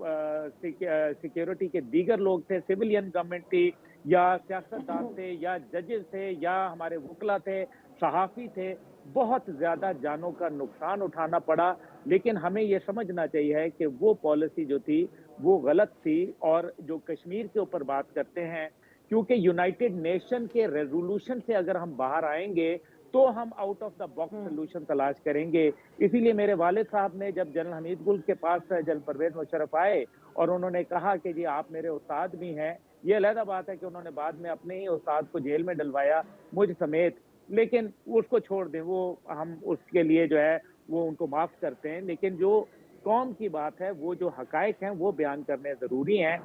सिक्योरिटी के दीगर लोग थे, सिविलियन गवर्नमेंट थी या सियासतदान थे या जजेस थे या हमारे वकील थे, सहाफ़ी थे, बहुत ज़्यादा जानों का नुकसान उठाना पड़ा। लेकिन हमें ये समझना चाहिए कि वो पॉलिसी जो थी, वो गलत थी और जो कश्मीर के ऊपर बात करते हैं, क्योंकि यूनाइटेड नेशन के रेज़ोल्यूशन से अगर हम बाहर आएँगे, तो हम out of the box solution तलाश करेंगे। इसीलिए मेरे वालिद साहब ने जब जनरल हमीद गुल के पास जनरल परवेज़ मुशर्रफ आए और उन्होंने कहा कि जी आप मेरे उस्ताद भी हैं, ये अलग बात है कि उन्होंने बाद में अपने ही उस्ताद को जेल में डलवाया, मुझ समेत। लेकिन उसको छोड़ दें, वो हम उसके लिए जो है, वो उनको माफ़ करते हैं। लेकिन जो कौम की बात है, वो जो हक़ाइक़ हैं, वो बयान करने ज़रूरी हैं।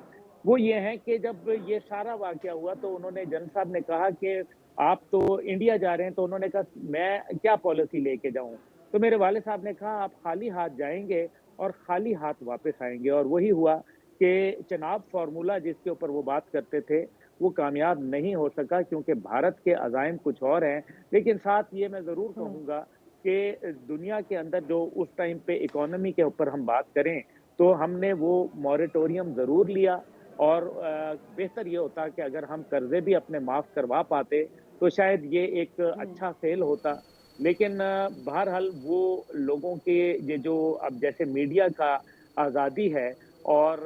वो ये हैं कि जब ये सारा वाक़या हुआ, तो उन्होंने जनरल साहब ने कहा कि आप तो इंडिया जा रहे हैं, तो उन्होंने कहा मैं क्या पॉलिसी लेके जाऊँ? तो मेरे वालिद साहब ने कहा आप खाली हाथ जाएँगे और खाली हाथ वापस आएँगे और वही हुआ कि चेनाब फ़ॉर्मूला जिसके ऊपर वो बात करते थे, वो कामयाब नहीं हो सका क्योंकि भारत के अज़ाइम कुछ और हैं। लेकिन साथ ये मैं ज़रूर कहूँगा कि दुनिया के अंदर जो उस टाइम पे इकोनॉमी के ऊपर हम बात करें, तो हमने वो मॉरेटोरियम ज़रूर लिया और बेहतर ये होता कि अगर हम कर्ज़े भी अपने माफ़ करवा पाते, तो शायद ये एक अच्छा फ़ेल होता। लेकिन बहरहाल वो लोगों के ये जो अब जैसे मीडिया का आज़ादी है और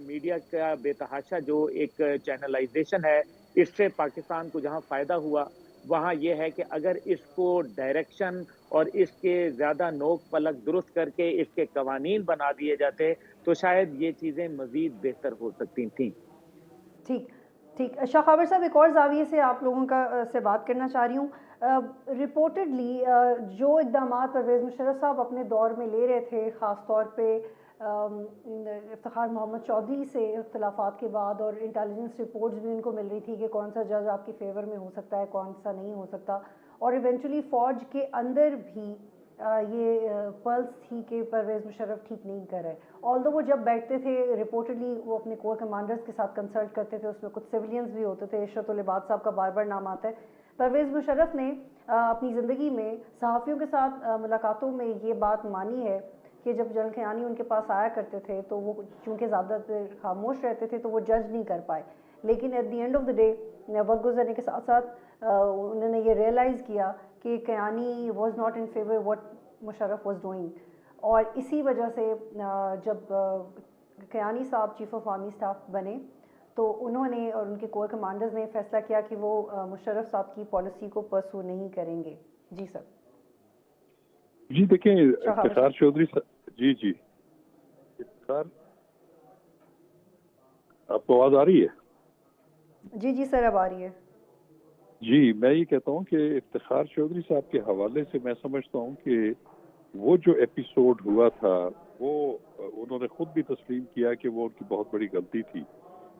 मीडिया का बेतहाशा जो एक चैनलाइज़ेशन है, इससे पाकिस्तान को जहाँ फ़ायदा हुआ, वहाँ ये है कि अगर इसको डायरेक्शन और इसके ज़्यादा नोक पलक दुरुस्त करके इसके कवानीन बना दिए जाते, तो शायद ये चीज़ें मज़ीद बेहतर हो सकती थीं। ठीक, ठीक। शाह ख़ाबर साहब, एक और ज़ाविये से आप लोगों का से बात करना चाह रही हूँ। रिपोर्टेडली जो इक़दामात परवेज़ मुशर्रफ साहब अपने दौर में ले रहे थे, ख़ास तौर पे इफ्तिखार मोहम्मद चौधरी से इख्तिलाफ़ात के बाद, और इंटेलिजेंस रिपोर्ट्स भी उनको मिल रही थी कि कौन सा जज आपके फेवर में हो सकता है, कौन सा नहीं हो सकता, और इवेंचुअली फ़ौज के अंदर भी ये पल्स थी कि परवेज़ मुशर्रफ ठीक नहीं कर रहे। ऑल्दो वो जब बैठते थे रिपोर्टेडली वो अपने कोर कमांडर्स के साथ कंसल्ट करते थे, उसमें कुछ सिविलियंस भी होते थे, इशरत उल इबाद साहब का बार बार नाम आता है। परवेज़ मुशर्रफ ने अपनी ज़िंदगी में सहाफ़ियों के साथ मुलाकातों में ये बात मानी है कि जब जनरल खयानी उनके पास आया करते थे तो वो चूँकि ज़्यादातर खामोश रहते थे तो वो जज नहीं कर पाए, लेकिन at the end of the day वक्त गुजरने के साथ साथ उन्होंने ये रियलाइज़ किया कि Kayani was not in favour what Musharraf was doing, और इसी वजह से जब कयानी साहब चीफ ऑफ आर्मी स्टाफ बने तो उन्होंने और उनके कोर कमांडर्स ने फैसला किया कि वो मुशर्रफ साहब की पॉलिसी को परसू नहीं करेंगे। जी सर। जी देखें, इफ्तिखार चौधरी जी जी इफ्तिखार, आपको आवाज़ आ रही है? जी जी सर अब आ रही है। जी, मैं ये कहता हूँ कि इफ्तिखार चौधरी साहब के हवाले से मैं समझता हूँ कि वो जो एपिसोड हुआ था वो उन्होंने खुद भी तस्लीम किया कि वो उनकी बहुत बड़ी गलती थी।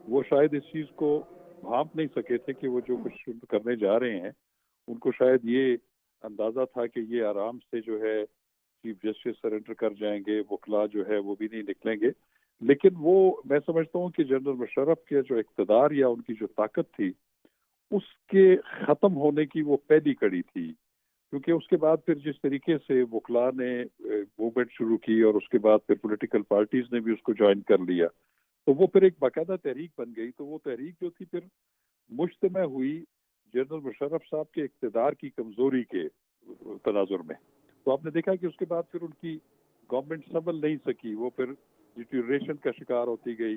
वो शायद इस चीज़ को भांप नहीं सके थे कि वो जो कुछ करने जा रहे हैं, उनको शायद ये अंदाज़ा था कि ये आराम से जो है चीफ जस्टिस सरेंडर कर जाएंगे, वकला जो है वो भी नहीं निकलेंगे। लेकिन वो मैं समझता हूँ कि जनरल मुशर्रफ के जो इक़्तिदार या उनकी जो ताकत थी उसके ख़त्म होने की वो पहली कड़ी थी, क्योंकि उसके बाद फिर जिस तरीके से वकला ने मूवमेंट शुरू की और उसके बाद फिर पॉलिटिकल पार्टीज ने भी उसको ज्वाइन कर लिया, तो वो फिर एक बाकायदा तहरीक बन गई। तो वो तहरीक जो थी फिर मुश्तमिल हुई जनरल मुशर्रफ साहब के इक़्तिदार की कमज़ोरी के तनाजुर में। तो आपने देखा कि उसके बाद फिर उनकी गवर्नमेंट संभल नहीं सकी, वो फिर डिटेरियोरेशन का शिकार होती गई।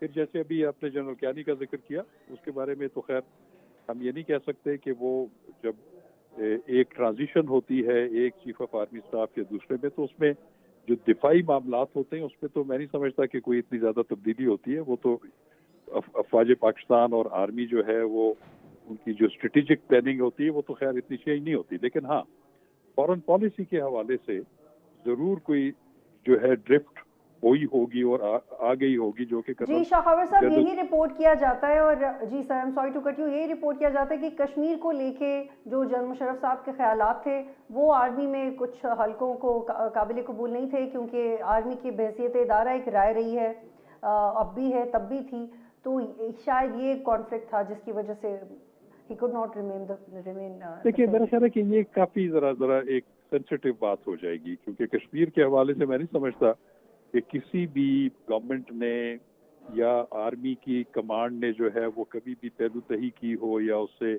फिर जैसे अभी आपने जनरल क्यानी का जिक्र किया, उसके बारे में तो खैर हम ये नहीं कह सकते कि वो जब एक ट्रांजिशन होती है एक चीफ ऑफ आर्मी स्टाफ या दूसरे में, तो उसमें जो दिफाई मामलात होते हैं उसमें तो मैं नहीं समझता कि कोई इतनी ज़्यादा तब्दीली होती है। वो तो अफवाज पाकिस्तान और आर्मी जो है वो उनकी जो स्ट्रेटेजिक प्लानिंग होती है वो तो खैर इतनी चेंज नहीं होती। लेकिन हाँ, फॉरेन पॉलिसी के हवाले से ज़रूर कोई जो है ड्रिफ्ट हुई होगी और आ गई होगी, जो कि जी शाहवर साहब यही रिपोर्ट किया जाता है, और जी sir I am sorry to cut you, यही रिपोर्ट किया जाता है कि कश्मीर को लेके जो जनरल मुशर्रफ साहब के ख्यालात थे वो आर्मी में कुछ हलकों को काबिल कबूल नहीं थे, क्योंकि आर्मी की बहसीत इदारा एक राय रही है, अब भी है तब भी थी, तो शायद ये कॉन्फ्लिक्ट था जिसकी वजह से ही कुड नॉट रिमेन। देखिए मेरा ख्याल है कि ये काफ़ी ज़रा एक सेंसिटिव बात हो जाएगी, क्योंकि कश्मीर के हवाले से मैं नहीं समझता कि किसी भी गवर्नमेंट ने या आर्मी की कमांड ने जो है वो कभी भी पहलू तही की हो, या उससे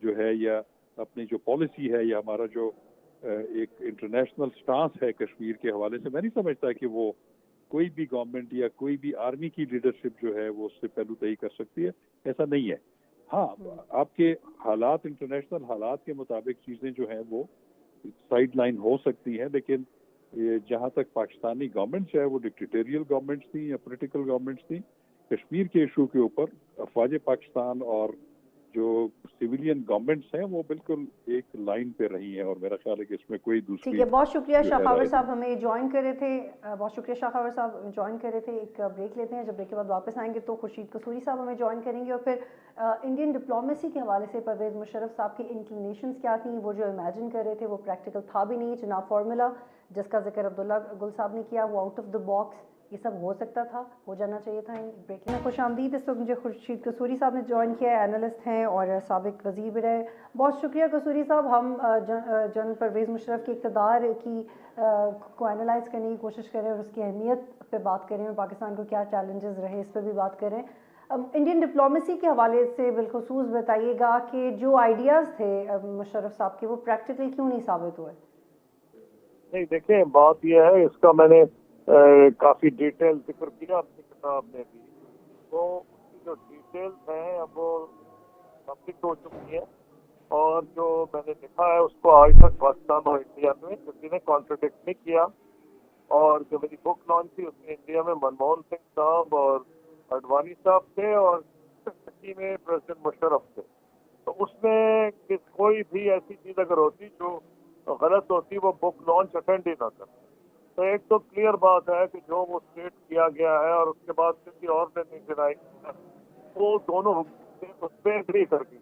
जो है या अपनी जो पॉलिसी है या हमारा जो एक इंटरनेशनल स्टांस है कश्मीर के हवाले से, मैं नहीं समझता कि वो कोई भी गवर्नमेंट या कोई भी आर्मी की लीडरशिप जो है वो उससे पहलू तही कर सकती है। ऐसा नहीं है। हाँ, आपके हालात, इंटरनेशनल हालात के मुताबिक चीज़ें जो हैं वो साइड लाइन हो सकती हैं, लेकिन जहाँ तक पाकिस्तानी गवर्नमेंट्स है वो डिक्टेटोरियल गवर्नमेंट्स थी या पॉलिटिकल गवर्नमेंट्स थी, कश्मीर के इशू के ऊपर अफवाज पाकिस्तान और जो सिविलियन गवर्नमेंट्स हैं वो बिल्कुल एक लाइन पे रही हैं, और मेरा ख्याल है कि इसमें कोई दूसरी। ठीक है, बहुत शुक्रिया शाखावर साहब हमें ज्वाइन कर रहे थे, बहुत शुक्रिया शाखावर साहब ज्वाइन कर रहे थे। एक ब्रेक लेते हैं, जब ब्रेक के बाद वापस आएंगे तो खुर्शीद कसूरी साहब हमें ज्वाइन करेंगे, और फिर इंडियन डिप्लोमेसी के हवाले से परवेज़ मुशर्रफ साहब की इंक्लिनेशंस क्या थी, वो जो इमेजिन कर रहे थे वो प्रैक्टिकल था भी नहीं, जनाब फार्मूला जिसका जिक्र अब्दुल्ला गुल साहब ने किया वो आउट ऑफ द बॉक्स ये सब हो सकता था, हो जाना चाहिए था। ब्रेक में खुश आमदीद। इस वक्त मुझे खुर्शीद कसूरी साहब ने ज्वाइन किया है, एनालिस्ट हैं और साबिक वज़ीर भी रहे। बहुत शुक्रिया कसूरी साहब। हम जनरल परवेज़ मुशर्रफ के इक़्तिदार की को एनालाइज़ करने की कोशिश करें और उसकी अहमियत पे बात करें और पाकिस्तान को क्या चैलेंजेस रहे इस पर भी बात करें। इंडियन डिप्लोमेसी के हवाले से बिलखुसूस बताइएगा कि जो आइडियाज़ थे मुशर्रफ साहब के वो प्रैक्टिकल क्यों नहीं साबित हुए? नहीं, देखें बात यह है, इसका मैंने काफ़ी डिटेल जिक्र किया अपनी किताब में भी, तो उसकी जो डिटेल्स हैं अब वो पब्लिक हो चुकी है, और जो मैंने लिखा है उसको आज तक पाकिस्तान और इंडिया में किसी ने कॉन्ट्रडिक्ट नहीं किया। और जो मेरी बुक लॉन्च थी उसमें इंडिया में मनमोहन सिंह साहब और अडवाणी साहब थे और टर्की में प्रेसिडेंट मुशर्रफ थे। تو اس میں کوئی بھی ایسی چیز اگر ہوتی جو غلط ہوتی وہ بک لانچ اٹینڈ ہی نہ کرتے. تو ایک تو کلیئر بات ہے کہ جو وہ اسٹیٹ کیا گیا ہے اور اس کے بعد کسی اور نے نہیں ڈینائی کیا, وہ دونوں حکومتیں اس پہ اگری کر گئی,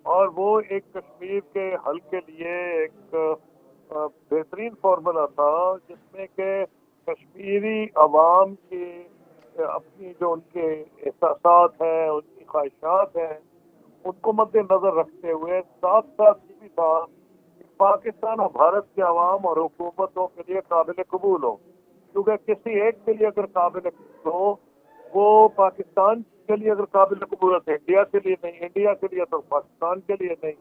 اور وہ ایک کشمیر کے حل کے لیے ایک بہترین فارمولا تھا جس میں کہ کشمیری عوام کی اپنی جو ان کے احساسات ہیں, ان کی خواہشات ہیں, ان کو مد نظر رکھتے ہوئے ساتھ ساتھ یہ بھی تھا کہ پاکستان اور بھارت کے عوام اور حکومتوں کے لیے قابل قبول ہو, کیونکہ کسی ایک کے لیے اگر قابل قبول ہو وہ پاکستان کے لیے اگر قابل قبول ہے انڈیا کے لیے نہیں, انڈیا کے لیے تو پاکستان کے لیے نہیں,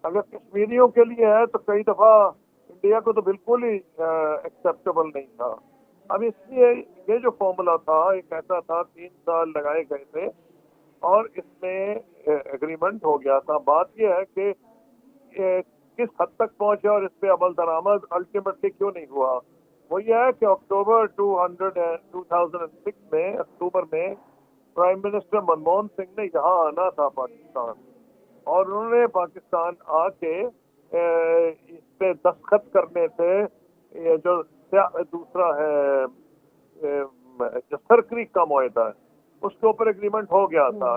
اگر کشمیریوں کے لیے ہے تو کئی دفعہ انڈیا کو تو بالکل ہی ایکسیپٹیبل نہیں تھا. اب اس لیے یہ جو فارمولا تھا ایک ایسا تھا, 3 سال لگائے گئے تھے اور اس میں اگریمنٹ ہو گیا تھا. بات یہ ہے کہ کس حد تک پہنچے اور اس پہ عمل درآمد الٹیمیٹلی کیوں نہیں ہوا, وہ یہ ہے کہ اکتوبر 2006 میں اکتوبر میں پرائم منسٹر منموہن سنگھ نے یہاں آنا تھا پاکستان, اور انہوں نے پاکستان آ کے اس پہ دستخط کرنے تھے. یہ جو دوسرا ہے جو سرکری کا معاہدہ ہے اس کے اوپر اگریمنٹ ہو گیا تھا,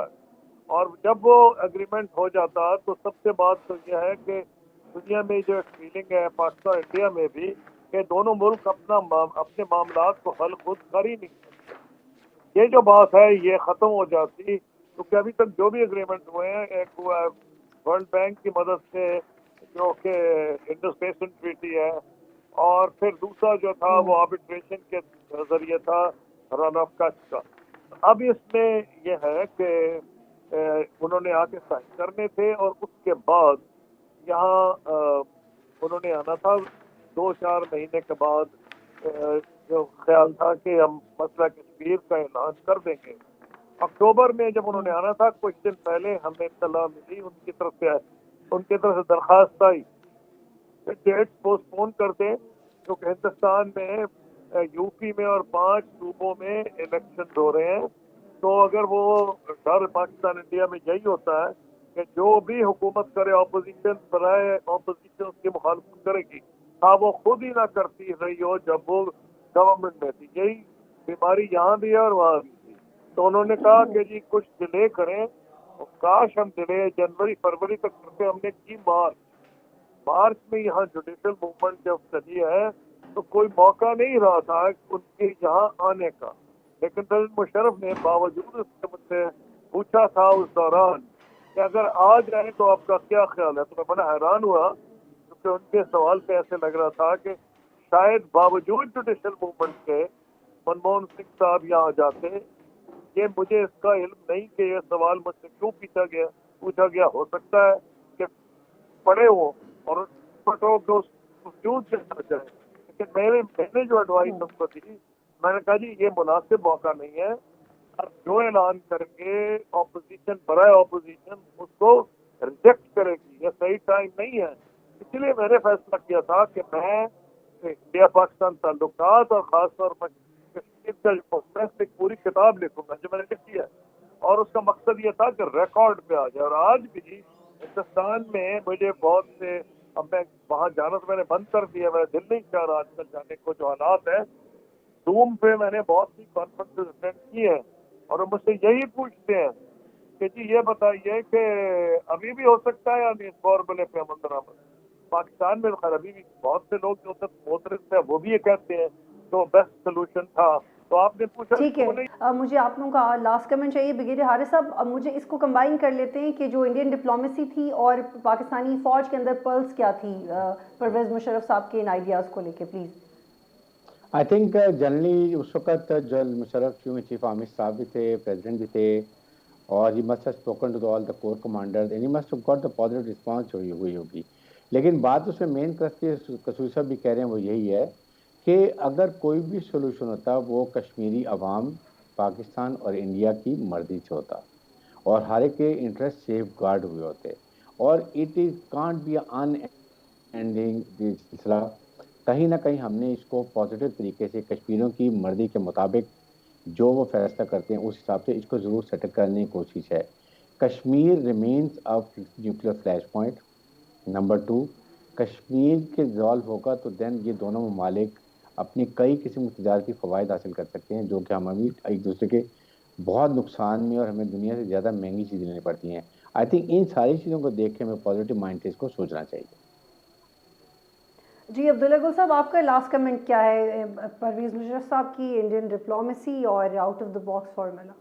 اور جب وہ اگریمنٹ ہو جاتا تو سب سے بات تو یہ ہے کہ دنیا میں جو ایک فیلنگ ہے پاکستان انڈیا میں بھی کہ دونوں ملک اپنے معاملات کو حل خود کر ہی نہیں سکتے. یہ جو بات ہے یہ ختم ہو جاتی, کیونکہ ابھی تک جو بھی اگریمنٹ ہوئے ہیں, ایک ہوا ہے ورلڈ بینک کی مدد سے جو کہ انڈس بیسن ٹریٹی ہے, اور پھر دوسرا جو تھا وہ آربیٹریشن کے ذریعے تھا رن آف کچھ کا. اب اس میں یہ ہے کہ انہوں نے آ کے سائن کرنے تھے, اور اس کے بعد یہاں انہوں نے آنا تھا 2-4 مہینے کے بعد. جو خیال تھا کہ ہم مسئلہ کشمیر کا اعلان کر دیں گے. اکتوبر میں جب انہوں نے آنا تھا کچھ دن پہلے ہمیں اطلاع ملی, ان کی طرف سے درخواست آئی کہ ڈیٹ پوسٹ پون کر دیں, کیونکہ ہندوستان میں یو پی میں اور 5 صوبوں میں الیکشن ہو رہے ہیں. تو اگر وہ ڈر پاکستان انڈیا میں یہی ہوتا ہے کہ جو بھی حکومت کرے اپوزیشن برائے اپوزیشن اس کی مخالفت کرے گی, وہ خود ہی نہ کرتی رہی ہو جب وہ گورنمنٹ میں تھی. یہی بیماری یہاں بھی ہے اور وہاں بھی تھی. تو انہوں نے کہا کہ جی کچھ ڈیلے کریں, کاش ہم ڈیلے جنوری فروری تک کرتے. ہم نے کی مارچ میں یہاں جوڈیشل موومنٹ جب چلی ہے تو کوئی موقع نہیں رہا تھا ان کے یہاں آنے کا, لیکن پریزیڈنٹ مشرف نے باوجود اس کے مجھ سے پوچھا تھا اس دوران کہ اگر آ جائیں تو آپ کا کیا خیال ہے. تو میں بڑا حیران ہوا کیونکہ ان کے سوال پہ ایسے لگ رہا تھا کہ شاید باوجود جوڈیشل موومنٹ کے منموہن سنگھ صاحب یہاں جاتے. یہ مجھے اس کا علم نہیں کہ یہ سوال مجھ سے کیوں پوچھا گیا. ہو سکتا ہے کہ پڑے ہو اور جائے, لیکن میں نے جو ایڈوائس ان کو دی, میں نے کہا جی یہ مناسب موقع نہیں ہے, آپ جو اعلان کریں گے اپوزیشن برائے اپوزیشن اس کو ریجیکٹ کرے گی, یہ صحیح ٹائم نہیں ہے. اس لیے میں نے فیصلہ کیا تھا کہ میں انڈیا پاکستان تعلقات اور خاص طور پر کشمیر کا ایک پوری کتاب لکھوں گا جو میں نے لکھی ہے, اور اس کا مقصد یہ تھا کہ ریکارڈ پہ آ جائے. اور آج بھی ہندوستان میں مجھے بہت سے, اب میں وہاں جانا تو میں نے بند کر دیا, میرا دل نہیں چاہ رہا آج کل جانے کو, جو حالات ہیں. زوم پہ میں نے بہت سی کانفرنسز اٹینڈ کی ہیں اور وہ مجھ سے یہی پوچھتے ہیں کہ جی یہ بتائیے کہ ابھی بھی ہو سکتا ہے یا نہیں اس فارمولے پہ عمل درآمد. پاکستان میں خیر ابھی بھی بہت سے لوگ جو موترف ہیں وہ بھی یہ کہتے ہیں تو بیسٹ سولوشن تھا. تو آپ نے پوچھا ٹھیک ہے, مجھے آپ لوگوں کا لاسٹ کمنٹ چاہیے بریگیڈیئر حارث صاحب. اب مجھے اس کو کمبائن کر لیتے ہیں کہ جو انڈین ڈپلومیسی تھی اور پاکستانی فوج کے اندر پلس کیا تھی پرویز مشرف صاحب کے ان آئیڈیاز کو لے کے, پلیز. آئی تھنک جنرلی اس وقت جو مشرف کیونکہ چیف آرمی اسٹاف بھی تھے, پریزیڈنٹ بھی تھے, اور he must have spoken to all the core commanders and he must have got the positive response ہوئی ہوگی. لیکن بات اس میں مین کسوری صاحب بھی کہہ رہے ہیں وہ یہی ہے کہ اگر کوئی بھی سولوشن ہوتا وہ کشمیری عوام پاکستان اور انڈیا کی مرضی سے ہوتا, اور ہر ایک کے انٹرسٹ سیف گارڈ ہوئے ہوتے, اور it is can't be unending سلسلہ. کہیں نہ کہیں ہم نے اس کو پازیٹیو طریقے سے کشمیریوں کی مرضی کے مطابق جو وہ فیصلہ کرتے ہیں اس حساب سے اس کو ضرور سیٹل کرنے کی کوشش ہے. Kashmir remains a nuclear flash point. Number 2, Kashmir के रिजॉल्व होगा तो देन ये दोनों ममालिक अपनी कई किस्म की तजारती फ़वाद हासिल कर सकते हैं, जो कि हम अभी एक दूसरे के बहुत नुकसान में और हमें दुनिया से ज़्यादा महंगी चीज़ें लेनी पड़ती हैं। आई थिंक इन सारी चीज़ों को देख के हमें पॉजिटिव माइंड से इसको सोचना चाहिए। जी अब्दुल्ला गुल साहब, आपका लास्ट कमेंट क्या है परवेज़ मुशर्रफ साहब की इंडियन डिप्लोमेसी और out of the box formula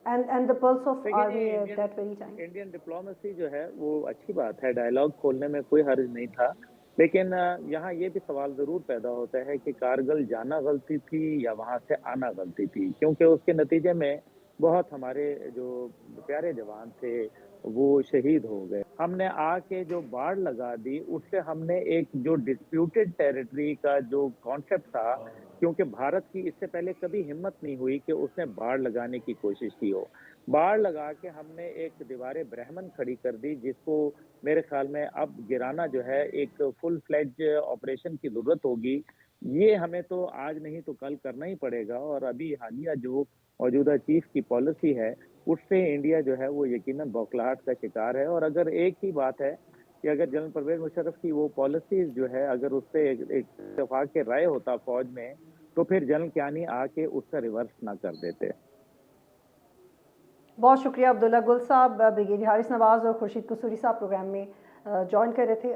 and the pulse of देखिए आर्मी जी, at that very time? Indian diplomacy जो है वो अच्छी बात है, डायलॉग खोलने में कोई हर्ज नहीं था, लेकिन यहाँ ये भी सवाल ज़रूर पैदा होता है कि कारगिल जाना गलती थी या वहाँ से आना गलती थी, क्योंकि उसके नतीजे में बहुत हमारे जो प्यारे जवान थे वो शहीद हो गए। हमने आके जो बाड़ लगा दी, उससे हमने एक जो डिस्प्यूटेड टेरिटरी का जो कॉन्सेप्ट था, क्योंकि भारत की इससे पहले कभी हिम्मत नहीं हुई कि उसने बाड़ लगाने की कोशिश की हो। बाड़ लगा के हमने एक दीवार ब्रह्मन खड़ी कर दी, जिसको मेरे ख्याल में अब गिराना जो है एक फुल फ्लेज ऑपरेशन की ज़रूरत होगी। ये हमें तो आज नहीं तो कल करना ही पड़ेगा, और अभी हालिया जो मौजूदा चीफ की पॉलिसी है, उससे इंडिया जो है वो यकीनन बौखलाहट का शिकार है। और अगर एक ही बात है कि अगर जनरल परवेज़ मुशर्रफ की वो पॉलिसीज़ जो है अगर उससे एक इत्तेफाक के राय होता फ़ौज में, तो फिर जनरल कियानी आके उसका रिवर्स ना कर देते। बहुत शुक्रिया अब्दुल्ला गुल साहब। ब्रिगेडियर हारिस नवाज़ और खुर्शीद कसूरी साहब प्रोग्राम में ज्वाइन कर रहे थे।